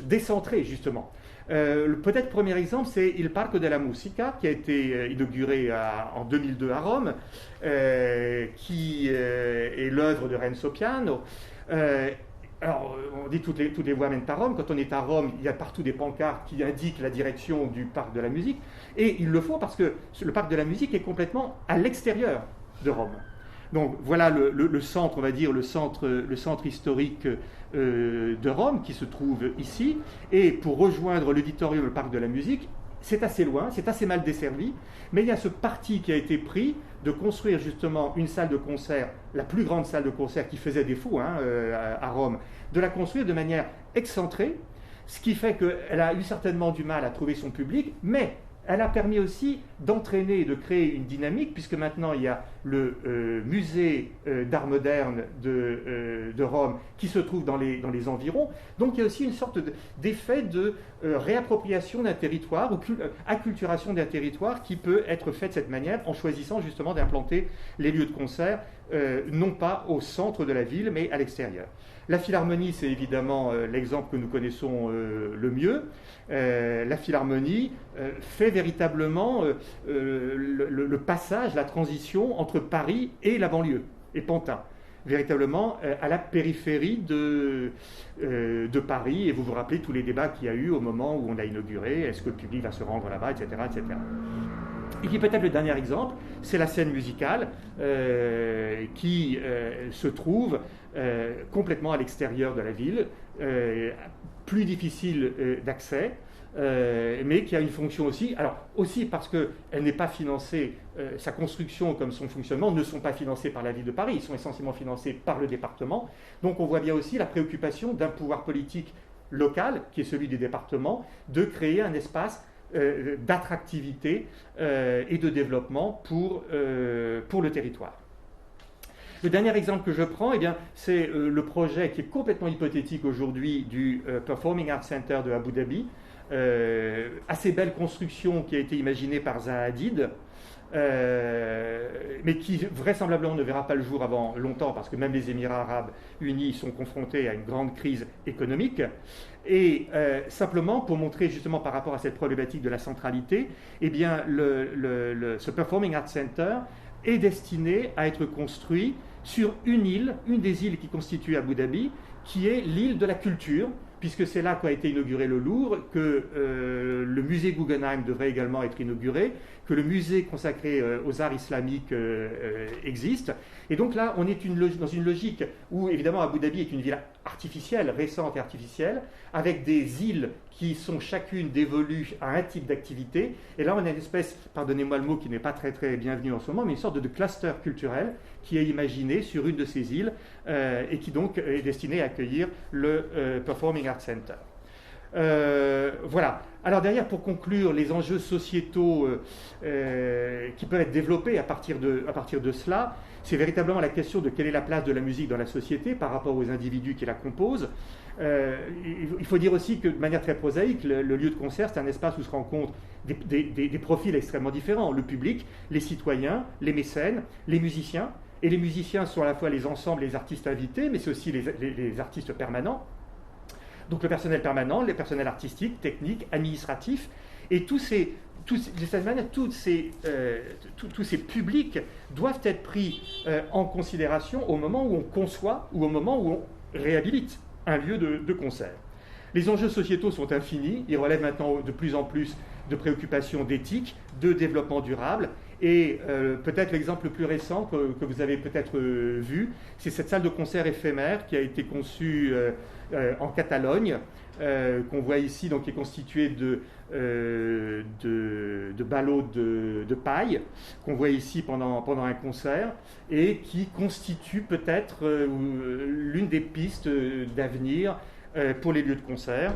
décentrée, justement. Peut-être le premier exemple, c'est Il Parco della Musica, qui a été inauguré en 2002 à Rome, qui est l'œuvre de Renzo Piano. Alors, on dit toutes les voies mènent à Rome. Quand on est à Rome, il y a partout des pancartes qui indiquent la direction du parc de la musique. Et il le faut parce que le parc de la musique est complètement à l'extérieur de Rome. Donc voilà le centre, on va dire, le centre historique de Rome qui se trouve ici. Et pour rejoindre l'auditorium, le parc de la musique, c'est assez loin, c'est assez mal desservi, mais il y a ce parti qui a été pris de construire justement une salle de concert, la plus grande salle de concert qui faisait défaut à Rome, de la construire de manière excentrée, ce qui fait qu'elle a eu certainement du mal à trouver son public, mais elle a permis aussi d'entraîner et de créer une dynamique, puisque maintenant il y a le musée d'art moderne de Rome qui se trouve dans les environs. Donc il y a aussi une sorte d'effet de réappropriation d'un territoire ou acculturation d'un territoire qui peut être fait de cette manière en choisissant justement d'implanter les lieux de concert non pas au centre de la ville mais à l'extérieur. La Philharmonie, c'est évidemment l'exemple que nous connaissons le mieux. La Philharmonie fait véritablement le passage, la transition entre Paris et la banlieue, et Pantin, véritablement à la périphérie de Paris. Et vous vous rappelez tous les débats qu'il y a eu au moment où on l'a inauguré, est-ce que le public va se rendre là-bas, etc., etc. Et puis peut-être le dernier exemple, c'est la scène musicale qui se trouve complètement à l'extérieur de la ville, plus difficile d'accès, mais qui a une fonction aussi, alors aussi parce qu'elle n'est pas financée, sa construction comme son fonctionnement ne sont pas financés par la ville de Paris, ils sont essentiellement financés par le département. Donc on voit bien aussi la préoccupation d'un pouvoir politique local, qui est celui des départements, de créer un espace d'attractivité et de développement pour le territoire. Le dernier exemple que je prends, c'est le projet qui est complètement hypothétique aujourd'hui du Performing Arts Center de Abu Dhabi, assez belle construction qui a été imaginée par Zaha Hadid, mais qui vraisemblablement ne verra pas le jour avant longtemps parce que même les Émirats arabes unis sont confrontés à une grande crise économique. Et simplement pour montrer justement par rapport à cette problématique de la centralité, ce Performing Arts Center est destiné à être construit sur une île, une des îles qui constitue Abu Dhabi, qui est l'île de la culture, puisque c'est là qu'a été inauguré le Louvre, que le musée Guggenheim devrait également être inauguré, que le musée consacré aux arts islamiques existe. Et donc là, on est dans une logique où, évidemment, Abu Dhabi est une ville artificielle, récente et artificielle, avec des îles qui sont chacune dévolues à un type d'activité. Et là, on a une espèce, pardonnez-moi le mot qui n'est pas très très bienvenu en ce moment, mais une sorte de cluster culturel qui est imaginé sur une de ces îles et qui donc est destiné à accueillir le Performing Arts Center. Voilà. Alors derrière, pour conclure, les enjeux sociétaux qui peuvent être développés à partir de cela, c'est véritablement la question de quelle est la place de la musique dans la société par rapport aux individus qui la composent. Il faut dire aussi que de manière très prosaïque, le lieu de concert, c'est un espace où se rencontrent des profils extrêmement différents. Le public, les citoyens, les mécènes, les musiciens. Et les musiciens sont à la fois les ensembles, les artistes invités, mais c'est aussi les artistes permanents. Donc le personnel permanent, les personnels artistiques, techniques, administratifs, et tous ces publics doivent être pris en considération au moment où on conçoit ou au moment où on réhabilite un lieu de concert. Les enjeux sociétaux sont infinis, ils relèvent maintenant de plus en plus de préoccupations d'éthique, de développement durable, et peut-être l'exemple le plus récent que vous avez peut-être vu, c'est cette salle de concert éphémère qui a été conçue en Catalogne, qu'on voit ici, donc qui est constituée de ballots de paille, qu'on voit ici pendant un concert, et qui constitue peut-être l'une des pistes d'avenir pour les lieux de concert,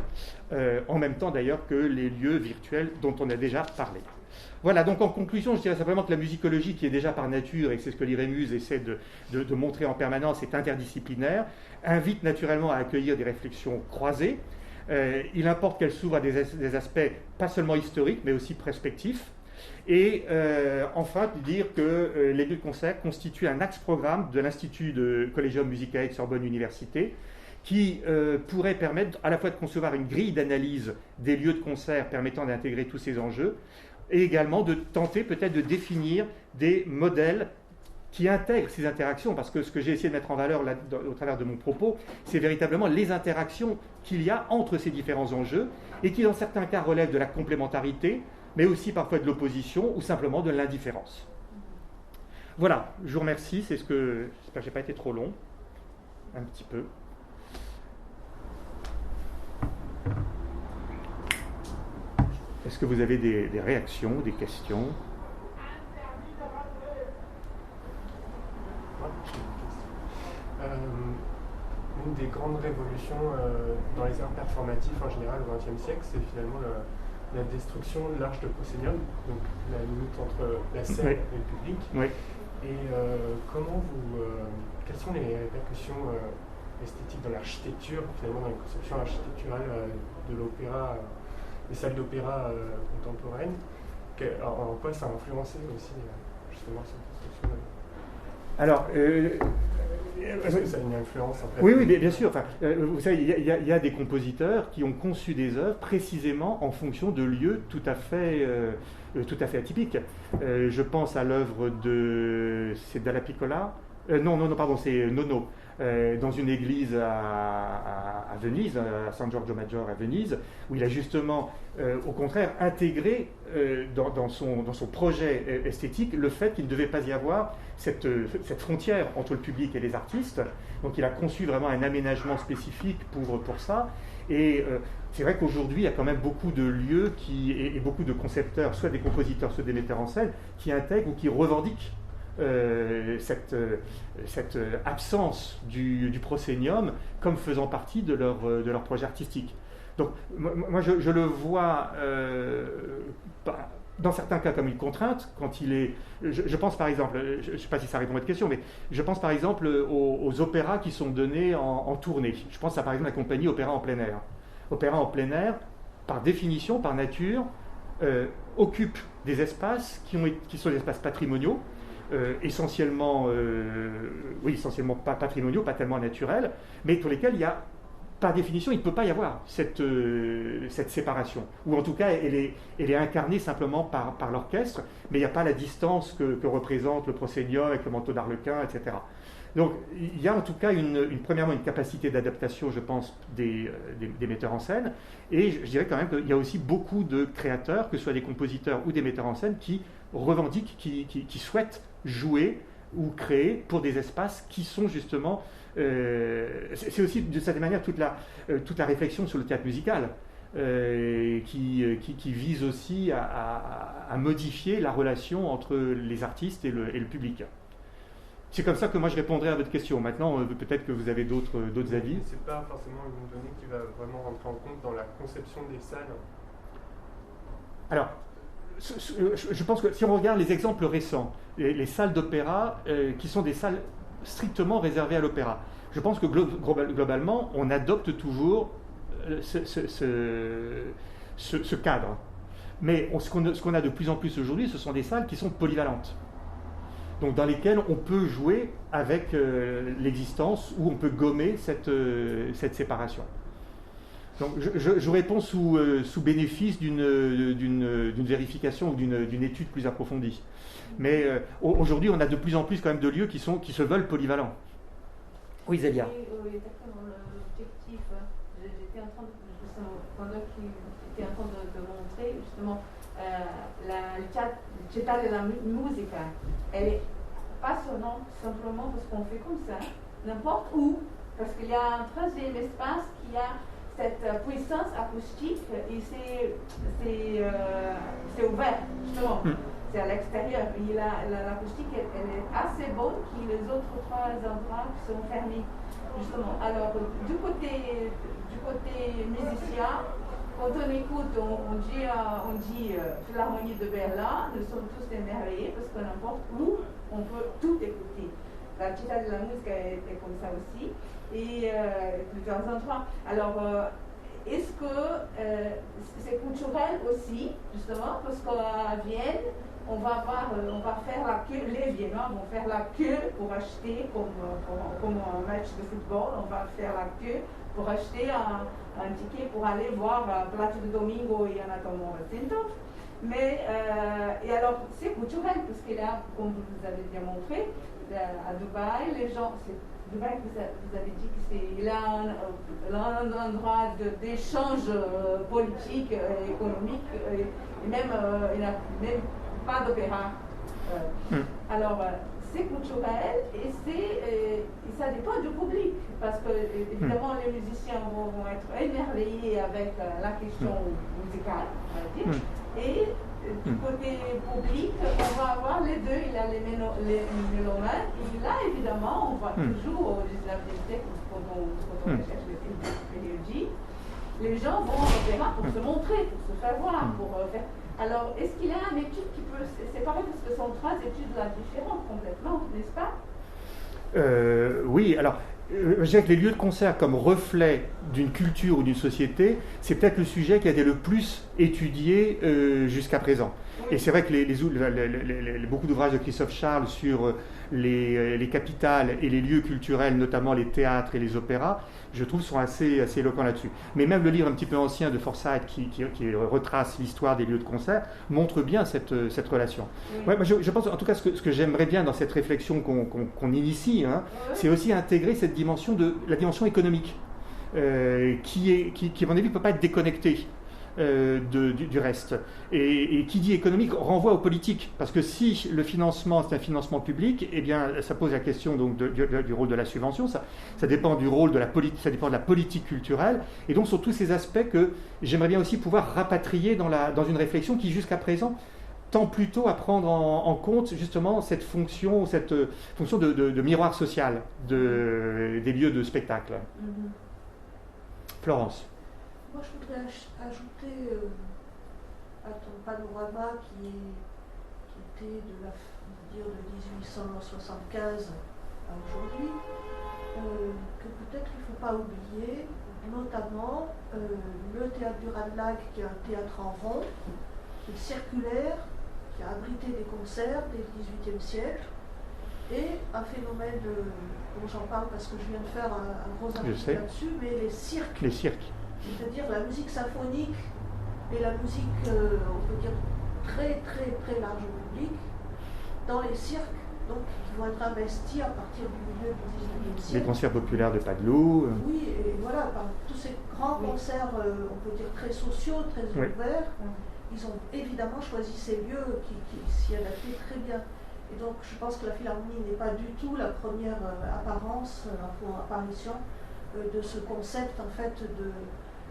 en même temps d'ailleurs que les lieux virtuels dont on a déjà parlé. Voilà, donc en conclusion, je dirais simplement que la musicologie, qui est déjà par nature, et c'est ce que l'IREMUS essaie de montrer en permanence, est interdisciplinaire, invite naturellement à accueillir des réflexions croisées. Il importe qu'elle s'ouvre à des aspects pas seulement historiques, mais aussi prospectifs. Et enfin, dire que les lieux de concert constituent un axe programme de l'Institut de Collegium Musicae de Sorbonne Université, qui pourrait permettre à la fois de concevoir une grille d'analyse des lieux de concert permettant d'intégrer tous ces enjeux, et également de tenter peut-être de définir des modèles qui intègrent ces interactions, parce que ce que j'ai essayé de mettre en valeur là, au travers de mon propos, c'est véritablement les interactions qu'il y a entre ces différents enjeux, et qui dans certains cas relèvent de la complémentarité, mais aussi parfois de l'opposition, ou simplement de l'indifférence. Voilà, je vous remercie, j'espère que je n'ai pas été trop long, un petit peu. Est-ce que vous avez des réactions, des questions ? Une des grandes révolutions dans les arts performatifs en général au XXe siècle, c'est finalement la destruction de l'arche de Proscenium, donc la limite entre la scène et le public. Oui. Et quelles sont les répercussions esthétiques dans l'architecture, finalement dans les conceptions architecturales de l'opéra, des salles d'opéra contemporaines, en quoi ça a influencé aussi justement cette construction-là? Alors, est-ce que ça a une influence en fait? Oui, bien sûr. Enfin, vous savez, il y a des compositeurs qui ont conçu des œuvres précisément en fonction de lieux tout à fait atypiques. Je pense à l'œuvre c'est Dalla Piccola. Pardon, c'est Nono. Dans une église à Venise, à San Giorgio Maggiore à Venise, où il a justement, au contraire, intégré dans son projet esthétique le fait qu'il ne devait pas y avoir cette frontière entre le public et les artistes. Donc il a conçu vraiment un aménagement spécifique pour ça. Et c'est vrai qu'aujourd'hui, il y a quand même beaucoup de lieux et beaucoup de concepteurs, soit des compositeurs, soit des metteurs en scène, qui intègrent ou qui revendiquent cette absence du proscenium comme faisant partie de leur projet artistique. Donc moi je le vois dans certains cas comme une contrainte, quand il est... Je pense par exemple, je ne sais pas si ça répond à votre question, mais je pense par exemple aux opéras qui sont donnés en tournée. Je pense à par exemple la compagnie Opéra en plein air. Opéra en plein air, par définition, par nature, occupe des espaces qui sont des espaces patrimoniaux, essentiellement pas patrimoniaux, pas tellement naturels, mais pour lesquels il y a, par définition, il ne peut pas y avoir cette séparation. Ou en tout cas, elle est incarnée simplement par l'orchestre, mais il n'y a pas la distance que représente le proscenium avec le manteau d'arlequin, etc. Donc il y a en tout cas premièrement une capacité d'adaptation, je pense, des metteurs en scène, et je dirais quand même qu'il y a aussi beaucoup de créateurs, que ce soit des compositeurs ou des metteurs en scène, qui revendiquent, qui souhaitent jouer ou créer pour des espaces qui sont justement... c'est aussi de cette manière toute la réflexion sur le théâtre musical, qui vise aussi à modifier la relation entre les artistes et le public. C'est comme ça que moi je répondrai à votre question. Maintenant, peut-être que vous avez d'autres avis. C'est pas forcément une donnée qui va vraiment rentrer en compte dans la conception des salles. Alors, je pense que si on regarde les exemples récents, les salles d'opéra qui sont des salles strictement réservées à l'opéra, je pense que globalement, on adopte toujours ce cadre. Mais ce qu'on a de plus en plus aujourd'hui, ce sont des salles qui sont polyvalentes. Donc dans lesquelles on peut jouer avec l'existence, ou on peut gommer cette séparation. Donc je réponds sous bénéfice d'une vérification ou d'une étude plus approfondie. Mais aujourd'hui, on a de plus en plus quand même de lieux qui se veulent polyvalents. Oui, Zélia. Oui, exactement. L'objectif, j'étais en train pendant qu'il était en train de montrer justement le città della musica, elle est passionnante simplement parce qu'on fait comme ça, n'importe où, parce qu'il y a un troisième espace qui a cette puissance acoustique et c'est ouvert, justement. C'est à l'extérieur. Et l'acoustique, elle est assez bonne que les autres trois endroits qui sont fermés, justement. Alors, du côté musicien, quand on écoute, on dit Philharmonie de Berlin, nous sommes tous émerveillés parce que n'importe où, on peut tout écouter. La Città della Musica est comme ça aussi, et plusieurs endroits. Alors, est-ce que c'est culturel aussi, justement, parce qu'à Vienne, on va faire la queue, les Viennois vont faire la queue pour acheter, comme un match de football, on va faire la queue pour acheter un ticket pour aller voir Plato de Domingo et Anatomo Tinto. Mais, et alors, c'est culturel, parce que là, comme vous avez bien montré, à Dubaï, les gens, c'est Dubaï, vous avez dit que il a un endroit d'échange politique, économique, et même, il n'a même pas d'opéra. Alors, c'est culturel et ça dépend du public, parce que évidemment les musiciens vont être émerveillés avec la question musicale, on va dire, et du côté public, on va avoir les deux. Il a les mélomanes, et là évidemment on voit toujours au 19e siècle, quand on recherche les films de périodie, les gens vont à l'opéra pour se montrer, pour se faire voir, pour faire. Alors, est-ce qu'il y a une étude qui peut séparer, parce que ce sont trois études là différentes complètement, n'est-ce pas? Oui, alors, je dirais que les lieux de concert comme reflet d'une culture ou d'une société, c'est peut-être le sujet qui a été le plus étudié jusqu'à présent. Oui. Et c'est vrai que beaucoup d'ouvrages de Christophe Charles sur les capitales et les lieux culturels, notamment les théâtres et les opéras, je trouve sont assez éloquents là-dessus. Mais même le livre un petit peu ancien de Forsyth qui retrace l'histoire des lieux de concert montre bien cette relation. Oui. Ouais, moi je pense en tout cas ce que j'aimerais bien dans cette réflexion qu'on initie, hein, c'est aussi intégrer cette dimension la dimension économique qui à mon avis ne peut pas être déconnectée du reste. Et qui dit économique renvoie aux politiques, parce que si le financement c'est un financement public, eh bien ça pose la question donc du rôle de la subvention, ça dépend du rôle de la politique, ça dépend de la politique culturelle, et donc sur tous ces aspects que j'aimerais bien aussi pouvoir rapatrier dans une réflexion qui jusqu'à présent tend plutôt à prendre en compte justement cette fonction de miroir social des lieux de spectacle. Florence. Moi, je voudrais ajouter à ton panorama qui était de 1875 à aujourd'hui, que peut-être il ne faut pas oublier, notamment le théâtre du Radlag, qui est un théâtre en rond, qui est circulaire, qui a abrité des concerts dès le XVIIIe siècle, et un phénomène dont j'en parle parce que je viens de faire un gros article là-dessus, mais les cirques. Les cirques. C'est-à-dire la musique symphonique et la musique, on peut dire, très très très large public. Dans les cirques, donc qui vont être investis à partir du milieu du 19e siècle. Les concerts populaires de Padoue. Oui, et voilà, par tous ces grands concerts, on peut dire très sociaux, très ouverts, ils ont évidemment choisi ces lieux qui s'y adaptaient très bien. Et donc je pense que la Philharmonie n'est pas du tout la première apparition de ce concept en fait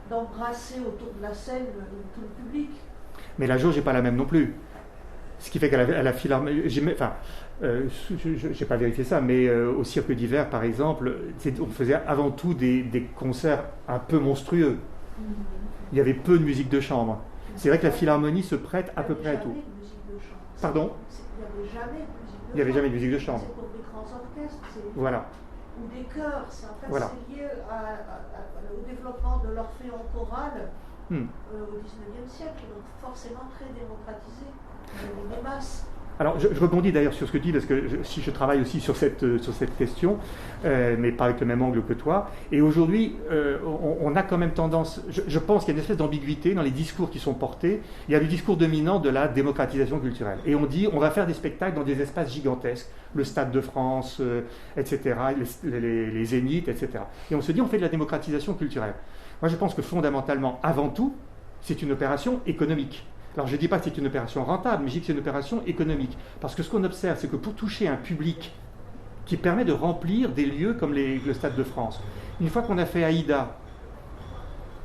d'embrasser autour de la scène tout le public. Mais la jauge n'est pas la même non plus. Ce qui fait qu'à la Philharmonie, je n'ai pas vérifié ça, mais au Cirque d'hiver par exemple, on faisait avant tout des concerts un peu monstrueux. Il y avait peu de musique de chambre. C'est vrai que la Philharmonie se prête à peu près à tout. Pardon ? Il n'y avait jamais de musique de chambre. C'est pour des grands orchestres. Voilà. Ou des chœurs. C'est lié au développement de l'orphéon choral au XIXe siècle, donc forcément très démocratisé. Des masses. Alors, je rebondis d'ailleurs sur ce que tu dis, parce que je travaille aussi sur cette question, mais pas avec le même angle que toi. Et aujourd'hui, on a quand même tendance, je pense qu'il y a une espèce d'ambiguïté dans les discours qui sont portés. Il y a le discours dominant de la démocratisation culturelle. Et on dit, on va faire des spectacles dans des espaces gigantesques, le Stade de France, etc., les Zéniths, etc. Et on se dit, on fait de la démocratisation culturelle. Moi, je pense que fondamentalement, avant tout, c'est une opération économique. Alors je ne dis pas que c'est une opération rentable, mais je dis que c'est une opération économique. Parce que ce qu'on observe, c'est que pour toucher un public qui permet de remplir des lieux comme le Stade de France, une fois qu'on a fait Aïda,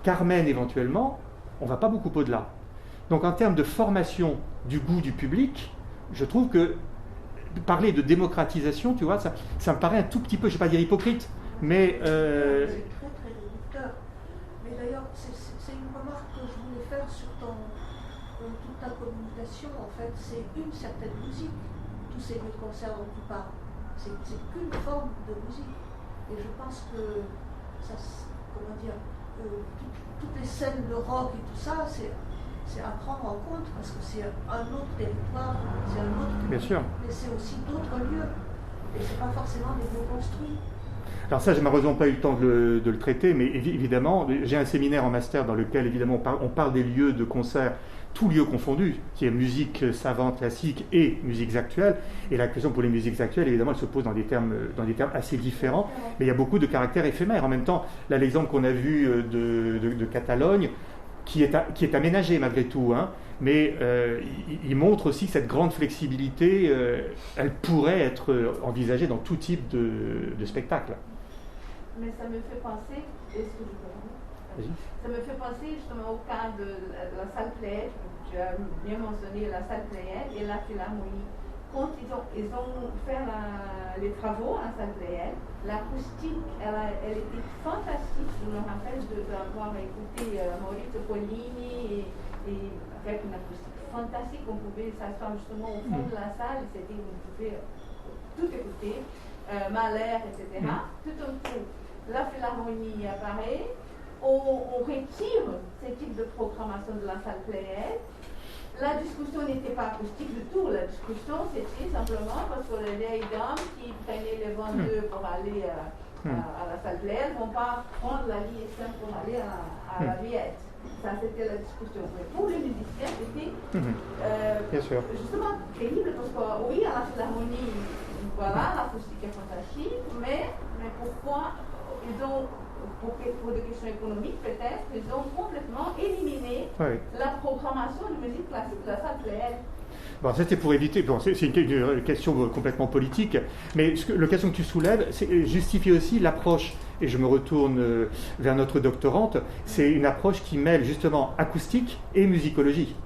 Carmen éventuellement, on ne va pas beaucoup au-delà. Donc en termes de formation du goût du public, je trouve que parler de démocratisation, tu vois, ça me paraît un tout petit peu, je ne vais pas dire hypocrite, mais... C'est très très réducteur. Mais d'ailleurs, c'est une remarque que je voulais faire sur toute ta communication, en fait, c'est une certaine musique, tous ces lieux de concert dont tu parles. C'est qu'une forme de musique. Et je pense que toutes les scènes de rock et tout ça, c'est à prendre en compte parce que c'est un autre territoire, c'est un autre public, bien sûr. Mais c'est aussi d'autres lieux. Et c'est pas forcément des lieux construits. Alors ça, j'ai malheureusement pas eu le temps de le traiter, mais évidemment, j'ai un séminaire en master dans lequel évidemment on parle des lieux de concert, tous lieux confondus, qui est musique savante, classique et musiques actuelles. Et la question pour les musiques actuelles, évidemment, elle se pose dans des termes assez différents, mais il y a beaucoup de caractères éphémères. En même temps, là, l'exemple qu'on a vu de Catalogne, qui est aménagé malgré tout, hein, mais il montre aussi que cette grande flexibilité, elle pourrait être envisagée dans tout type de spectacle. Mais ça me fait penser, ça me fait penser justement au cas de la salle Pléiade. Tu as bien mentionné la salle Pléiade et la Philharmonie. Quand ils ont fait les travaux à la salle Pléiade, l'acoustique, elle était fantastique. Je me rappelle d'avoir écouté Maurizio Pollini et avec une acoustique fantastique. On pouvait s'asseoir justement au fond de la salle, on pouvait tout écouter, Mahler, etc. Tout d'un coup, la Philharmonie apparaît. On retire ce type de programmation de la salle Pléiade. La discussion n'était pas acoustique du tout. La discussion, c'était simplement parce que les vieilles dames qui prenaient les 22 pour aller à la salle Pléiade ne vont pas prendre la ligne SM pour aller à la Villette. Ça, c'était la discussion. Mais pour les musiciens, c'était justement terrible parce que, oui, à la Philharmonie, voilà, l'acoustique est fantastique, mais pourquoi ils ont... Pour des questions économiques, peut-être, ils ont complètement éliminé la programmation de musique classique de la salle Pléiade. Bon, ça c'était pour éviter, c'est une question complètement politique, mais la question que tu soulèves, c'est justifier aussi l'approche, et je me retourne vers notre doctorante, c'est une approche qui mêle justement acoustique et musicologie.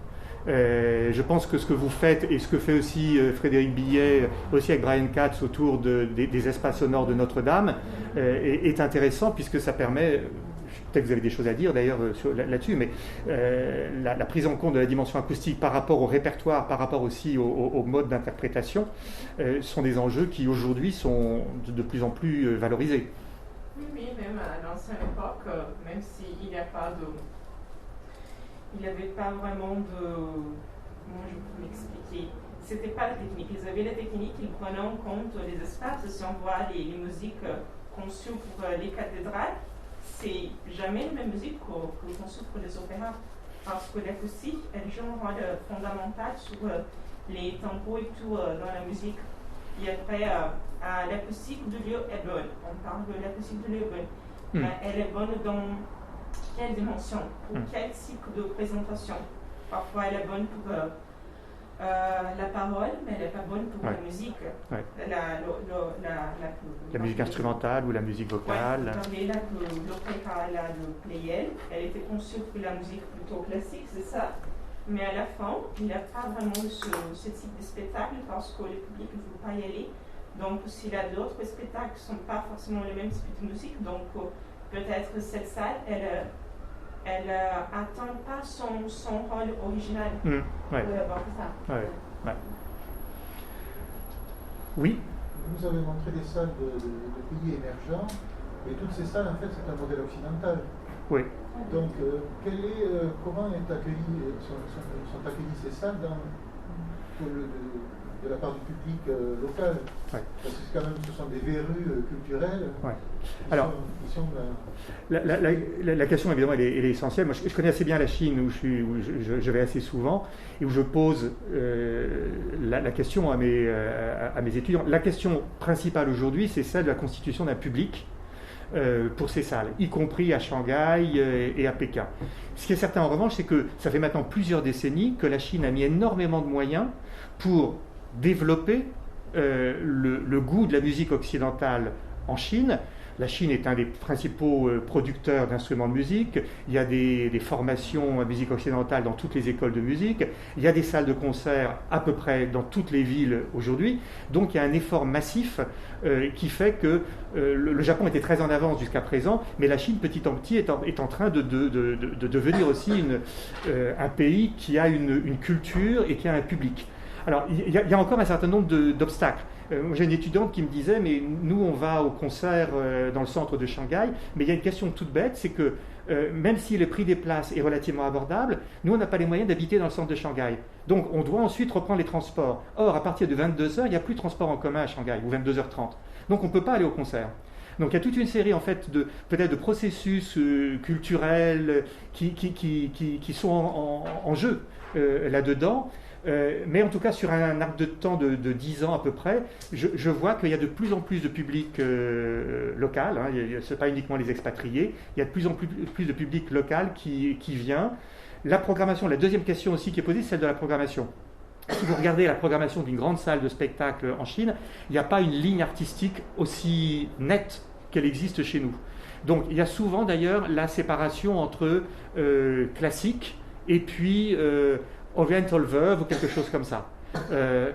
Je pense que ce que vous faites et ce que fait aussi Frédéric Billet, aussi avec Brian Katz autour des espaces sonores de Notre-Dame, est intéressant puisque ça permet, peut-être que vous avez des choses à dire d'ailleurs là-dessus, mais la prise en compte de la dimension acoustique par rapport au répertoire, par rapport aussi au mode d'interprétation, sont des enjeux qui aujourd'hui sont de plus en plus valorisés. Oui, même à l'ancienne époque, même s'il n'y a pas de... Il n'y avait pas vraiment de... Comment je peux m'expliquer? C'était pas la technique. Ils avaient la technique, ils prenaient en compte les espaces. Si on voit les musiques conçues pour les cathédrales, c'est jamais la même musique conçue pour les opéras. Parce que l'acoustique, elle joue un rôle fondamental sur les tempos et tout dans la musique. Et après, l'acoustique de lieu est bonne. On parle de l'acoustique de lieu bonne. Mais elle est bonne dans quelle dimension? Pour quel type de présentation? Parfois, elle est bonne pour la parole, mais elle n'est pas bonne pour la musique. La musique instrumentale ou la musique vocale. Vous parlez là que l'opéra de Pleyel, elle était conçue pour la musique plutôt classique, c'est ça. Mais à la fin, il n'y a pas vraiment ce type de spectacle parce que le public ne veut pas y aller. Donc, s'il a d'autres spectacles qui ne sont pas forcément le même type de musique, donc peut-être cette salle, elle n'atteint pas son rôle original. Oui. Vous avez montré des salles de pays émergents, et toutes ces salles, en fait, c'est un modèle occidental. Oui. Donc, comment sont accueillies ces salles de la part du public local? Parce que quand même, ce sont des verrues culturelles. Alors, la question, évidemment, elle est essentielle. Moi, je connais assez bien la Chine, où je vais assez souvent, et où je pose la question à mes étudiants. La question principale aujourd'hui, c'est celle de la constitution d'un public pour ces salles, y compris à Shanghai et à Pékin. Ce qui est certain, en revanche, c'est que ça fait maintenant plusieurs décennies que la Chine a mis énormément de moyens pour développer le goût de la musique occidentale en Chine. La Chine est un des principaux producteurs d'instruments de musique. Il y a des formations en musique occidentale dans toutes les écoles de musique. Il y a des salles de concert à peu près dans toutes les villes aujourd'hui. Donc il y a un effort massif qui fait que le Japon était très en avance jusqu'à présent, mais la Chine petit à petit est en train de devenir aussi un pays qui a une culture et qui a un public. Alors, il y a encore un certain nombre d'obstacles. J'ai une étudiante qui me disait, mais nous, on va au concert dans le centre de Shanghai, mais il y a une question toute bête, c'est que même si le prix des places est relativement abordable, nous, on n'a pas les moyens d'habiter dans le centre de Shanghai. Donc, on doit ensuite reprendre les transports. Or, à partir de 22h, il n'y a plus de transport en commun à Shanghai, ou 22h30. Donc, on ne peut pas aller au concert. Donc il y a toute une série en fait peut-être de processus culturels qui sont en jeu là-dedans. Mais en tout cas, sur un arc de temps de 10 ans à peu près, je vois qu'il y a de plus en plus de public local, ce n'est pas uniquement les expatriés, il y a de plus en plus de public local qui vient. La programmation, la deuxième question aussi qui est posée, c'est celle de la programmation. Si vous regardez la programmation d'une grande salle de spectacle en Chine, il n'y a pas une ligne artistique aussi nette qu'elle existe chez nous. Donc il y a souvent d'ailleurs la séparation entre classique et puis Oriental Verve ou quelque chose comme ça.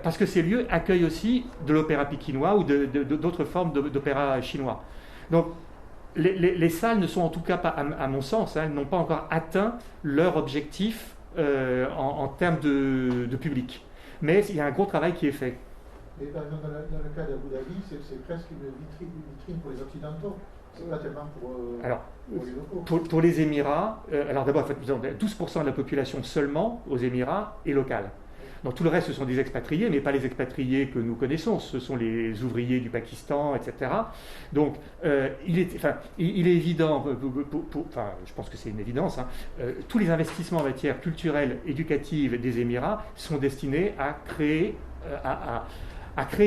Parce que ces lieux accueillent aussi de l'opéra pékinois ou d'autres formes d'opéra chinois. Donc les salles ne sont en tout cas pas, à mon sens, elles n'ont pas encore atteint leur objectif en termes de public. Mais il y a un gros travail qui est fait. Et par exemple, dans le cas d'Abu Dhabi, c'est presque une vitrine pour les Occidentaux. C'est pas tellement pour les locaux. Pour les Émirats, alors d'abord, en fait, 12% de la population seulement aux Émirats est locale. Donc tout le reste, ce sont des expatriés, mais pas les expatriés que nous connaissons, ce sont les ouvriers du Pakistan, etc. Donc il est évident, je pense que c'est une évidence, tous les investissements en matière culturelle, éducative des Émirats sont destinés à créer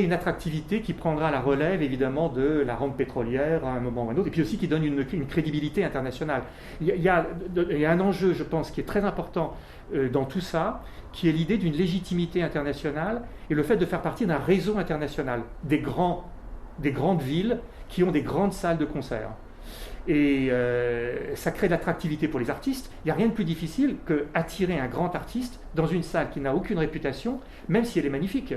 une attractivité qui prendra la relève évidemment de la rente pétrolière à un moment ou à un autre, et puis aussi qui donne une crédibilité internationale. Il y a un enjeu, je pense, qui est très important dans tout ça, qui est l'idée d'une légitimité internationale et le fait de faire partie d'un réseau international, des grandes villes qui ont des grandes salles de concert. Et ça crée de l'attractivité pour les artistes. Il n'y a rien de plus difficile que attirer un grand artiste dans une salle qui n'a aucune réputation, même si elle est magnifique.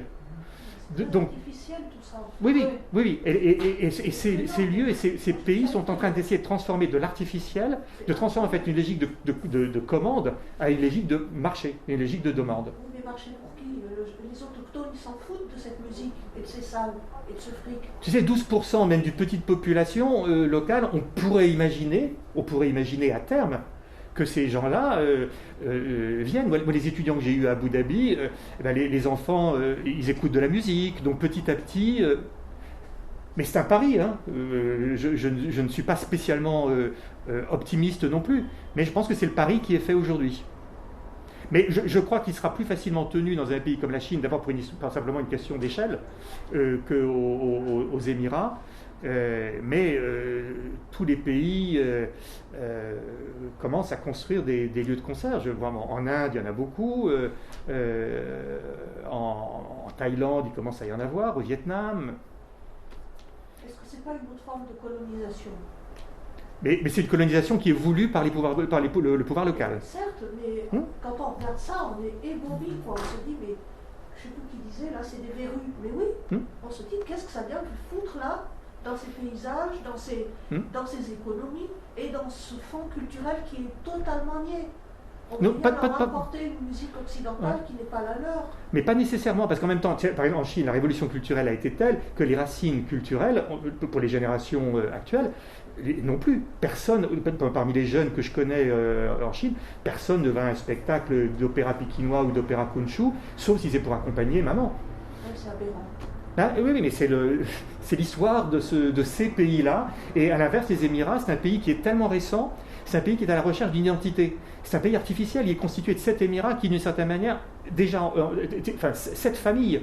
Donc, artificiel tout ça. Oui. Et ces lieux et ces pays sont en train d'essayer de transformer de l'artificiel, de transformer en fait une logique de commande à une logique de marché, une logique de demande. Mais marché pour qui? Les autochtones, ils s'en foutent de cette musique et de ces salles et de ce fric. Tu sais, 12% même d'une petite population locale, on pourrait imaginer à terme que ces gens-là viennent. Moi, les étudiants que j'ai eus à Abu Dhabi, les enfants, ils écoutent de la musique, donc petit à petit... mais c'est un pari, je ne suis pas spécialement optimiste non plus, mais je pense que c'est le pari qui est fait aujourd'hui. Mais je crois qu'il sera plus facilement tenu dans un pays comme la Chine, d'abord pour simplement une question d'échelle, qu'aux Émirats. Mais tous les pays commencent à construire des lieux de concert. En Inde, il y en a beaucoup. En Thaïlande, il commence à y en avoir. Au Vietnam. Est-ce que ce n'est pas une autre forme de colonisation ? Mais c'est une colonisation qui est voulue par le pouvoir local. Certes, mais quand on regarde ça, on est ébahi. On se dit, mais je ne sais plus qui disait, là, c'est des verrues. Mais oui, on se dit, qu'est-ce que ça vient de foutre là, dans ces paysages, dans ces économies et dans ce fond culturel qui est totalement nié. On vient leur apporter une musique occidentale qui n'est pas la leur. Mais pas nécessairement, parce qu'en même temps, par exemple en Chine, la révolution culturelle a été telle que les racines culturelles, pour les générations actuelles, non plus. Personne, parmi les jeunes que je connais en Chine, personne ne va à un spectacle d'opéra pékinois ou d'opéra Kunshu, sauf si c'est pour accompagner maman. C'est aberrant. Ah, oui, mais c'est l'histoire de ces pays-là. Et à l'inverse, les Émirats, c'est un pays qui est tellement récent, c'est un pays qui est à la recherche d'une identité. C'est un pays artificiel, il est constitué de 7 Émirats qui, d'une certaine manière, déjà, 7 familles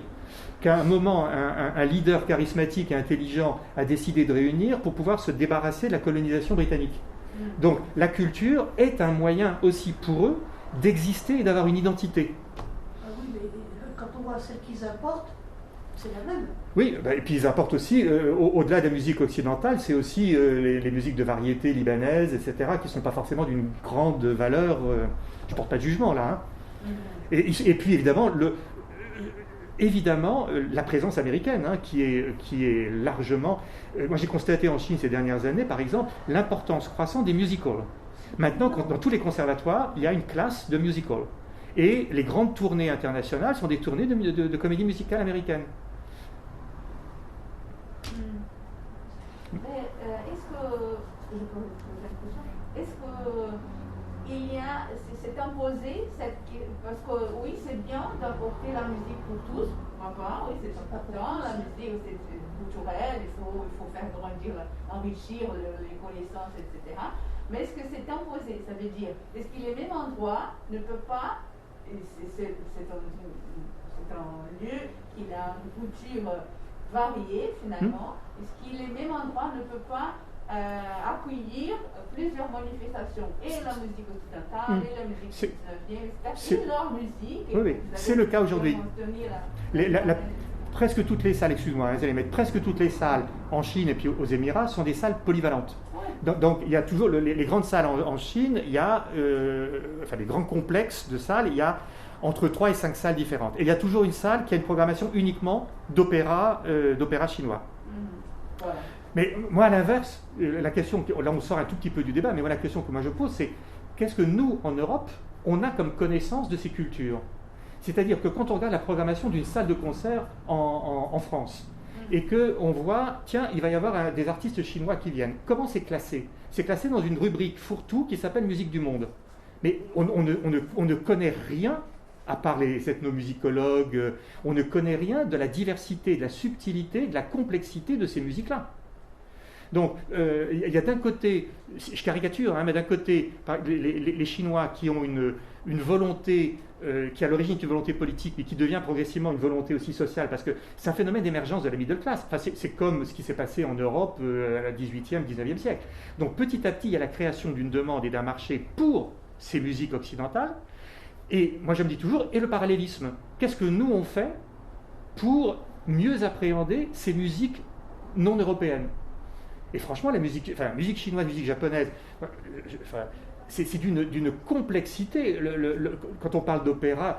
qu'à un moment, un leader charismatique et intelligent a décidé de réunir pour pouvoir se débarrasser de la colonisation britannique. Donc, la culture est un moyen aussi pour eux d'exister et d'avoir une identité. Ah oui, mais quand on voit celle qu'ils importent, c'est la même. Oui, et puis ils apportent aussi, au-delà de la musique occidentale, c'est aussi les musiques de variété libanaises, etc., qui ne sont pas forcément d'une grande valeur. Je ne porte pas de jugement là. Et puis évidemment, la présence américaine, qui est largement... moi j'ai constaté en Chine ces dernières années, par exemple, l'importance croissante des musicals. Maintenant, dans tous les conservatoires, il y a une classe de musical. Et les grandes tournées internationales sont des tournées de comédie musicale américaine. Mais c'est imposé, parce que oui, c'est bien d'apporter la musique pour tous, oui, c'est important, la musique c'est culturelle, il faut faire grandir, enrichir les connaissances, etc. Mais est-ce que c'est imposé? Ça veut dire, est-ce que les mêmes endroits ne peuvent pas, c'est un lieu qui a une culture variée finalement, est-ce que les mêmes endroits ne peuvent pas accueillir plusieurs manifestations, et la musique occidentale, et la musique 19e, c'est leur musique. Oui, c'est le cas aujourd'hui. Presque toutes les salles, excuse-moi, presque toutes les salles en Chine et puis aux Émirats sont des salles polyvalentes. Donc il y a toujours les grandes salles en Chine, il y a les grands complexes de salles, il y a entre 3 et 5 salles différentes. Et il y a toujours une salle qui a une programmation uniquement d'opéra chinois. Voilà. Mais moi, à l'inverse, la question, là on sort un tout petit peu du débat, mais moi la question que moi je pose, c'est qu'est-ce que nous, en Europe, on a comme connaissance de ces cultures? C'est-à-dire que quand on regarde la programmation d'une salle de concert en France, et qu'on voit, tiens, il va y avoir des artistes chinois qui viennent, comment c'est classé? C'est classé dans une rubrique fourre-tout qui s'appelle Musique du Monde. Mais on ne connaît rien, à part les ethnomusicologues, on ne connaît rien de la diversité, de la subtilité, de la complexité de ces musiques-là. Donc, il y a d'un côté, je caricature, mais d'un côté, les Chinois qui ont une volonté, qui à l'origine est une volonté politique, mais qui devient progressivement une volonté aussi sociale, parce que c'est un phénomène d'émergence de la middle class. Enfin, c'est comme ce qui s'est passé en Europe à la 18e, 19e siècle. Donc, petit à petit, il y a la création d'une demande et d'un marché pour ces musiques occidentales. Et moi, je me dis toujours, et le parallélisme? Qu'est-ce que nous, on fait pour mieux appréhender ces musiques non européennes? Et franchement, la musique chinoise, la musique japonaise, c'est d'une complexité. Quand on parle d'opéra,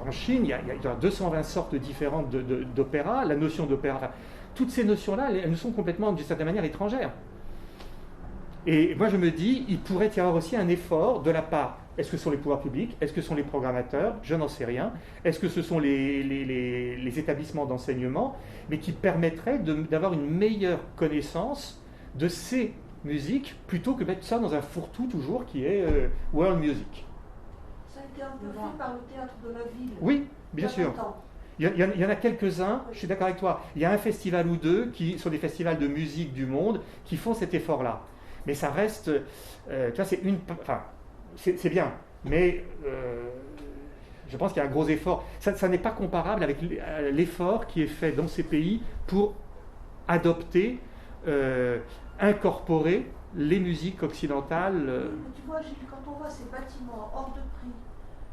en Chine, il y a 220 sortes différentes d'opéra. La notion d'opéra, toutes ces notions-là, elles nous sont complètement, d'une certaine manière, étrangères. Et moi, je me dis, il pourrait y avoir aussi un effort de la part. Est-ce que ce sont les pouvoirs publics? Est-ce que ce sont les programmateurs? Je n'en sais rien. Est-ce que ce sont les établissements d'enseignement? Mais qui permettraient d'avoir une meilleure connaissance de ces musiques, plutôt que mettre ça dans un fourre-tout toujours qui est world music. Ça a été un peu fait par le théâtre de la ville. Oui, bien sûr. Il y en a quelques-uns, je suis d'accord avec toi. Il y a un festival ou deux qui sont des festivals de musique du monde qui font cet effort-là. Mais ça reste, tu vois, c'est bien. Mais je pense qu'il y a un gros effort. Ça n'est pas comparable avec l'effort qui est fait dans ces pays pour adopter, incorporer les musiques occidentales. Tu vois, Gilles, quand on voit ces bâtiments hors de prix,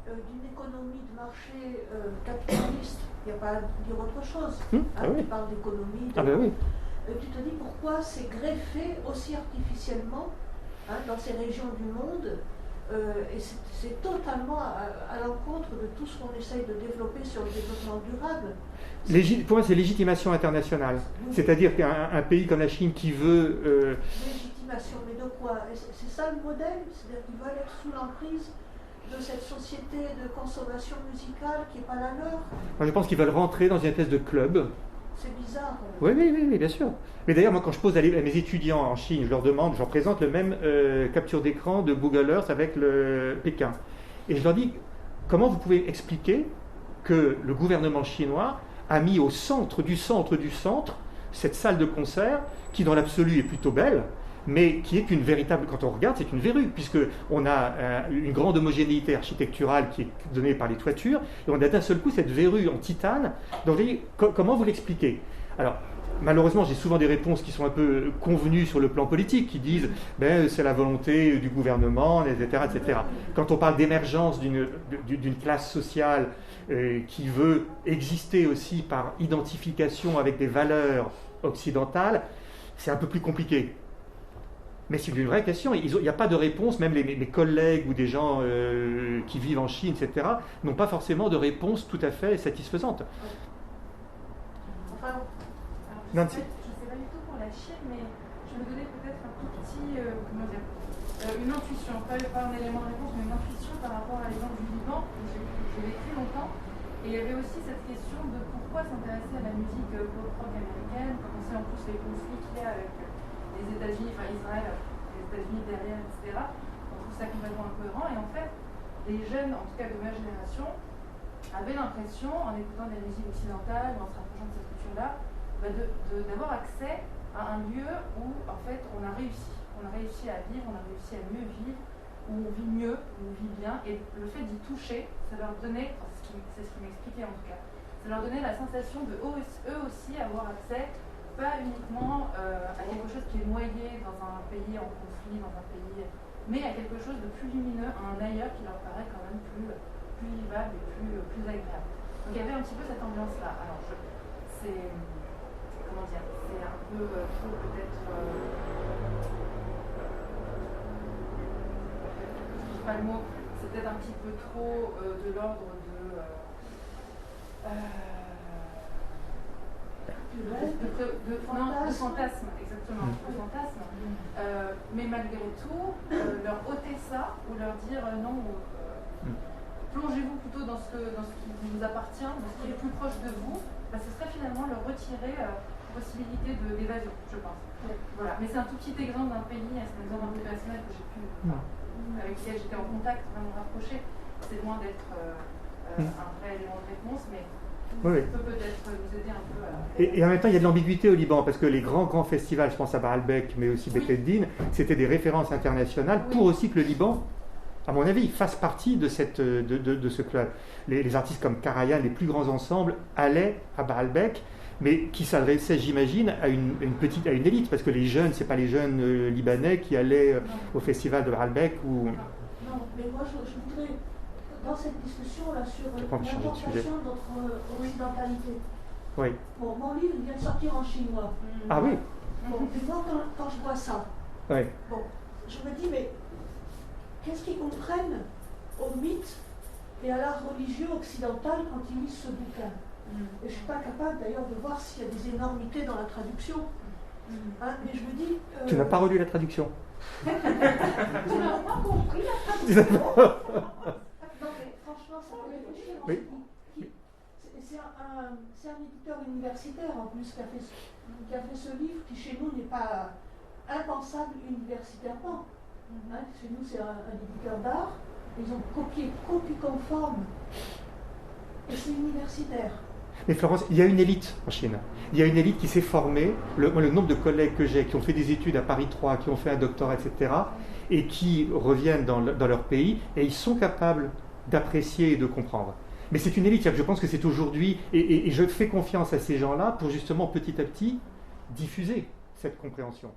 d'une économie de marché capitaliste, il n'y a pas à dire autre chose. Oui. Tu parles d'économie. Oui. Tu te dis pourquoi c'est greffé aussi artificiellement dans ces régions du monde, et c'est totalement à l'encontre de tout ce qu'on essaye de développer sur le développement durable. Pour moi, c'est légitimation internationale. Oui. C'est-à-dire qu'un pays comme la Chine qui veut... Légitimation, mais de quoi? C'est ça le modèle? C'est-à-dire qu'ils veulent être sous l'emprise de cette société de consommation musicale qui n'est pas la leur? Moi, je pense qu'ils veulent rentrer dans une espèce de club. C'est bizarre. Oui, bien sûr. Mais d'ailleurs, moi, quand je pose à mes étudiants en Chine, je leur demande, je leur présente le même capture d'écran de Google Earth avec le Pékin. Et je leur dis, comment vous pouvez expliquer que le gouvernement chinois a mis au centre du centre cette salle de concert qui, dans l'absolu, est plutôt belle, mais qui est une véritable, quand on regarde, c'est une verrue, puisqu'on a une grande homogénéité architecturale qui est donnée par les toitures, et on a d'un seul coup cette verrue en titane. Donc, comment vous l'expliquez? Alors, malheureusement, j'ai souvent des réponses qui sont un peu convenues sur le plan politique, qui disent c'est la volonté du gouvernement, etc., etc. Quand on parle d'émergence d'une classe sociale qui veut exister aussi par identification avec des valeurs occidentales, c'est un peu plus compliqué. Mais c'est une vraie question. Il n'y a pas de réponse, même mes collègues ou des gens qui vivent en Chine, etc., n'ont pas forcément de réponse tout à fait satisfaisante. Enfin, Nancy. Je ne sais pas du tout pour la Chine, mais je me donnais peut-être un tout petit, une intuition, pas un élément de réponse, mais une intuition par rapport à l'exemple du Liban. J'ai vécu longtemps, et il y avait aussi cette question de pourquoi s'intéresser à la musique pop-rock américaine, quand on sait en plus les conflits qu'il y a avec les États-Unis, enfin Israël, les États-Unis derrière, etc. On trouve ça complètement incohérent. Et en fait, les jeunes, en tout cas de ma génération, avaient l'impression, en écoutant des musiques occidentales, en se rapprochant de cette culture-là, d'avoir accès à un lieu où, en fait, on a réussi. On a réussi à vivre, on a réussi à mieux vivre, où on vit mieux, où on vit bien. Et le fait d'y toucher, ça leur donnait, c'est ce qui m'expliquait en tout cas, ça leur donnait la sensation de eux aussi avoir accès, pas uniquement à quelque chose qui est noyé dans un pays en conflit, dans un pays, mais à quelque chose de plus lumineux, à un ailleurs qui leur paraît quand même plus vivable et plus agréable. Donc il y avait un petit peu cette ambiance-là. Alors c'est un peu trop peut-être, je ne dis pas le mot, c'est peut-être un petit peu trop de l'ordre de fantasme, exactement, de fantasme. Mais malgré tout, leur ôter ça, ou leur dire non, plongez-vous plutôt dans ce qui vous appartient, dans ce qui est plus proche de vous, ce serait finalement leur retirer possibilité d'évasion, je pense. Voilà. Mais c'est un tout petit exemple d'un pays, c'est un exemple un peu personnel que j'ai pu, avec lequel j'étais en contact, vraiment rapproché. C'est loin d'être un vrai élément de réponse, mais oui. Ça peut peut-être nous aider un peu à... Et en même temps, il y a de l'ambiguïté au Liban, parce que les grands festivals, je pense à Baalbek, mais aussi Bet El-Din, c'était des références internationales pour aussi que le Liban, à mon avis, fasse partie de ce club. Les artistes comme Karajan, les plus grands ensembles, allaient à Baalbek, mais qui s'adressaient, j'imagine, à une élite, parce que les jeunes, c'est pas les jeunes libanais qui allaient au festival de Baalbek ou... Non, mais moi je voudrais... Dans cette discussion-là sur l'importation de notre occidentalité. Oui. Bon, mon livre vient de sortir en chinois. Ah oui. Bon, et moi, quand je vois ça, oui. Bon, je me dis, mais qu'est-ce qu'ils comprennent au mythe et à l'art religieux occidental quand ils lisent ce bouquin? Et je ne suis pas capable d'ailleurs de voir s'il y a des énormités dans la traduction. Mais je me dis... Tu n'as pas relu la traduction? Tu n'as pas compris la traduction. Non, mais franchement, ça me réfléchir. Oui. C'est un éditeur universitaire en plus qui a fait ce livre qui chez nous n'est pas impensable universitairement. Chez nous, c'est un éditeur d'art. Ils ont copié copie conforme. Et c'est universitaire. Mais Florence, il y a une élite en Chine. Il y a une élite qui s'est formée. Le nombre de collègues que j'ai qui ont fait des études à Paris 3, qui ont fait un doctorat, etc., et qui reviennent dans leur pays, et ils sont capables d'apprécier et de comprendre. Mais c'est une élite. Je pense que c'est aujourd'hui, et je fais confiance à ces gens-là pour justement petit à petit diffuser cette compréhension.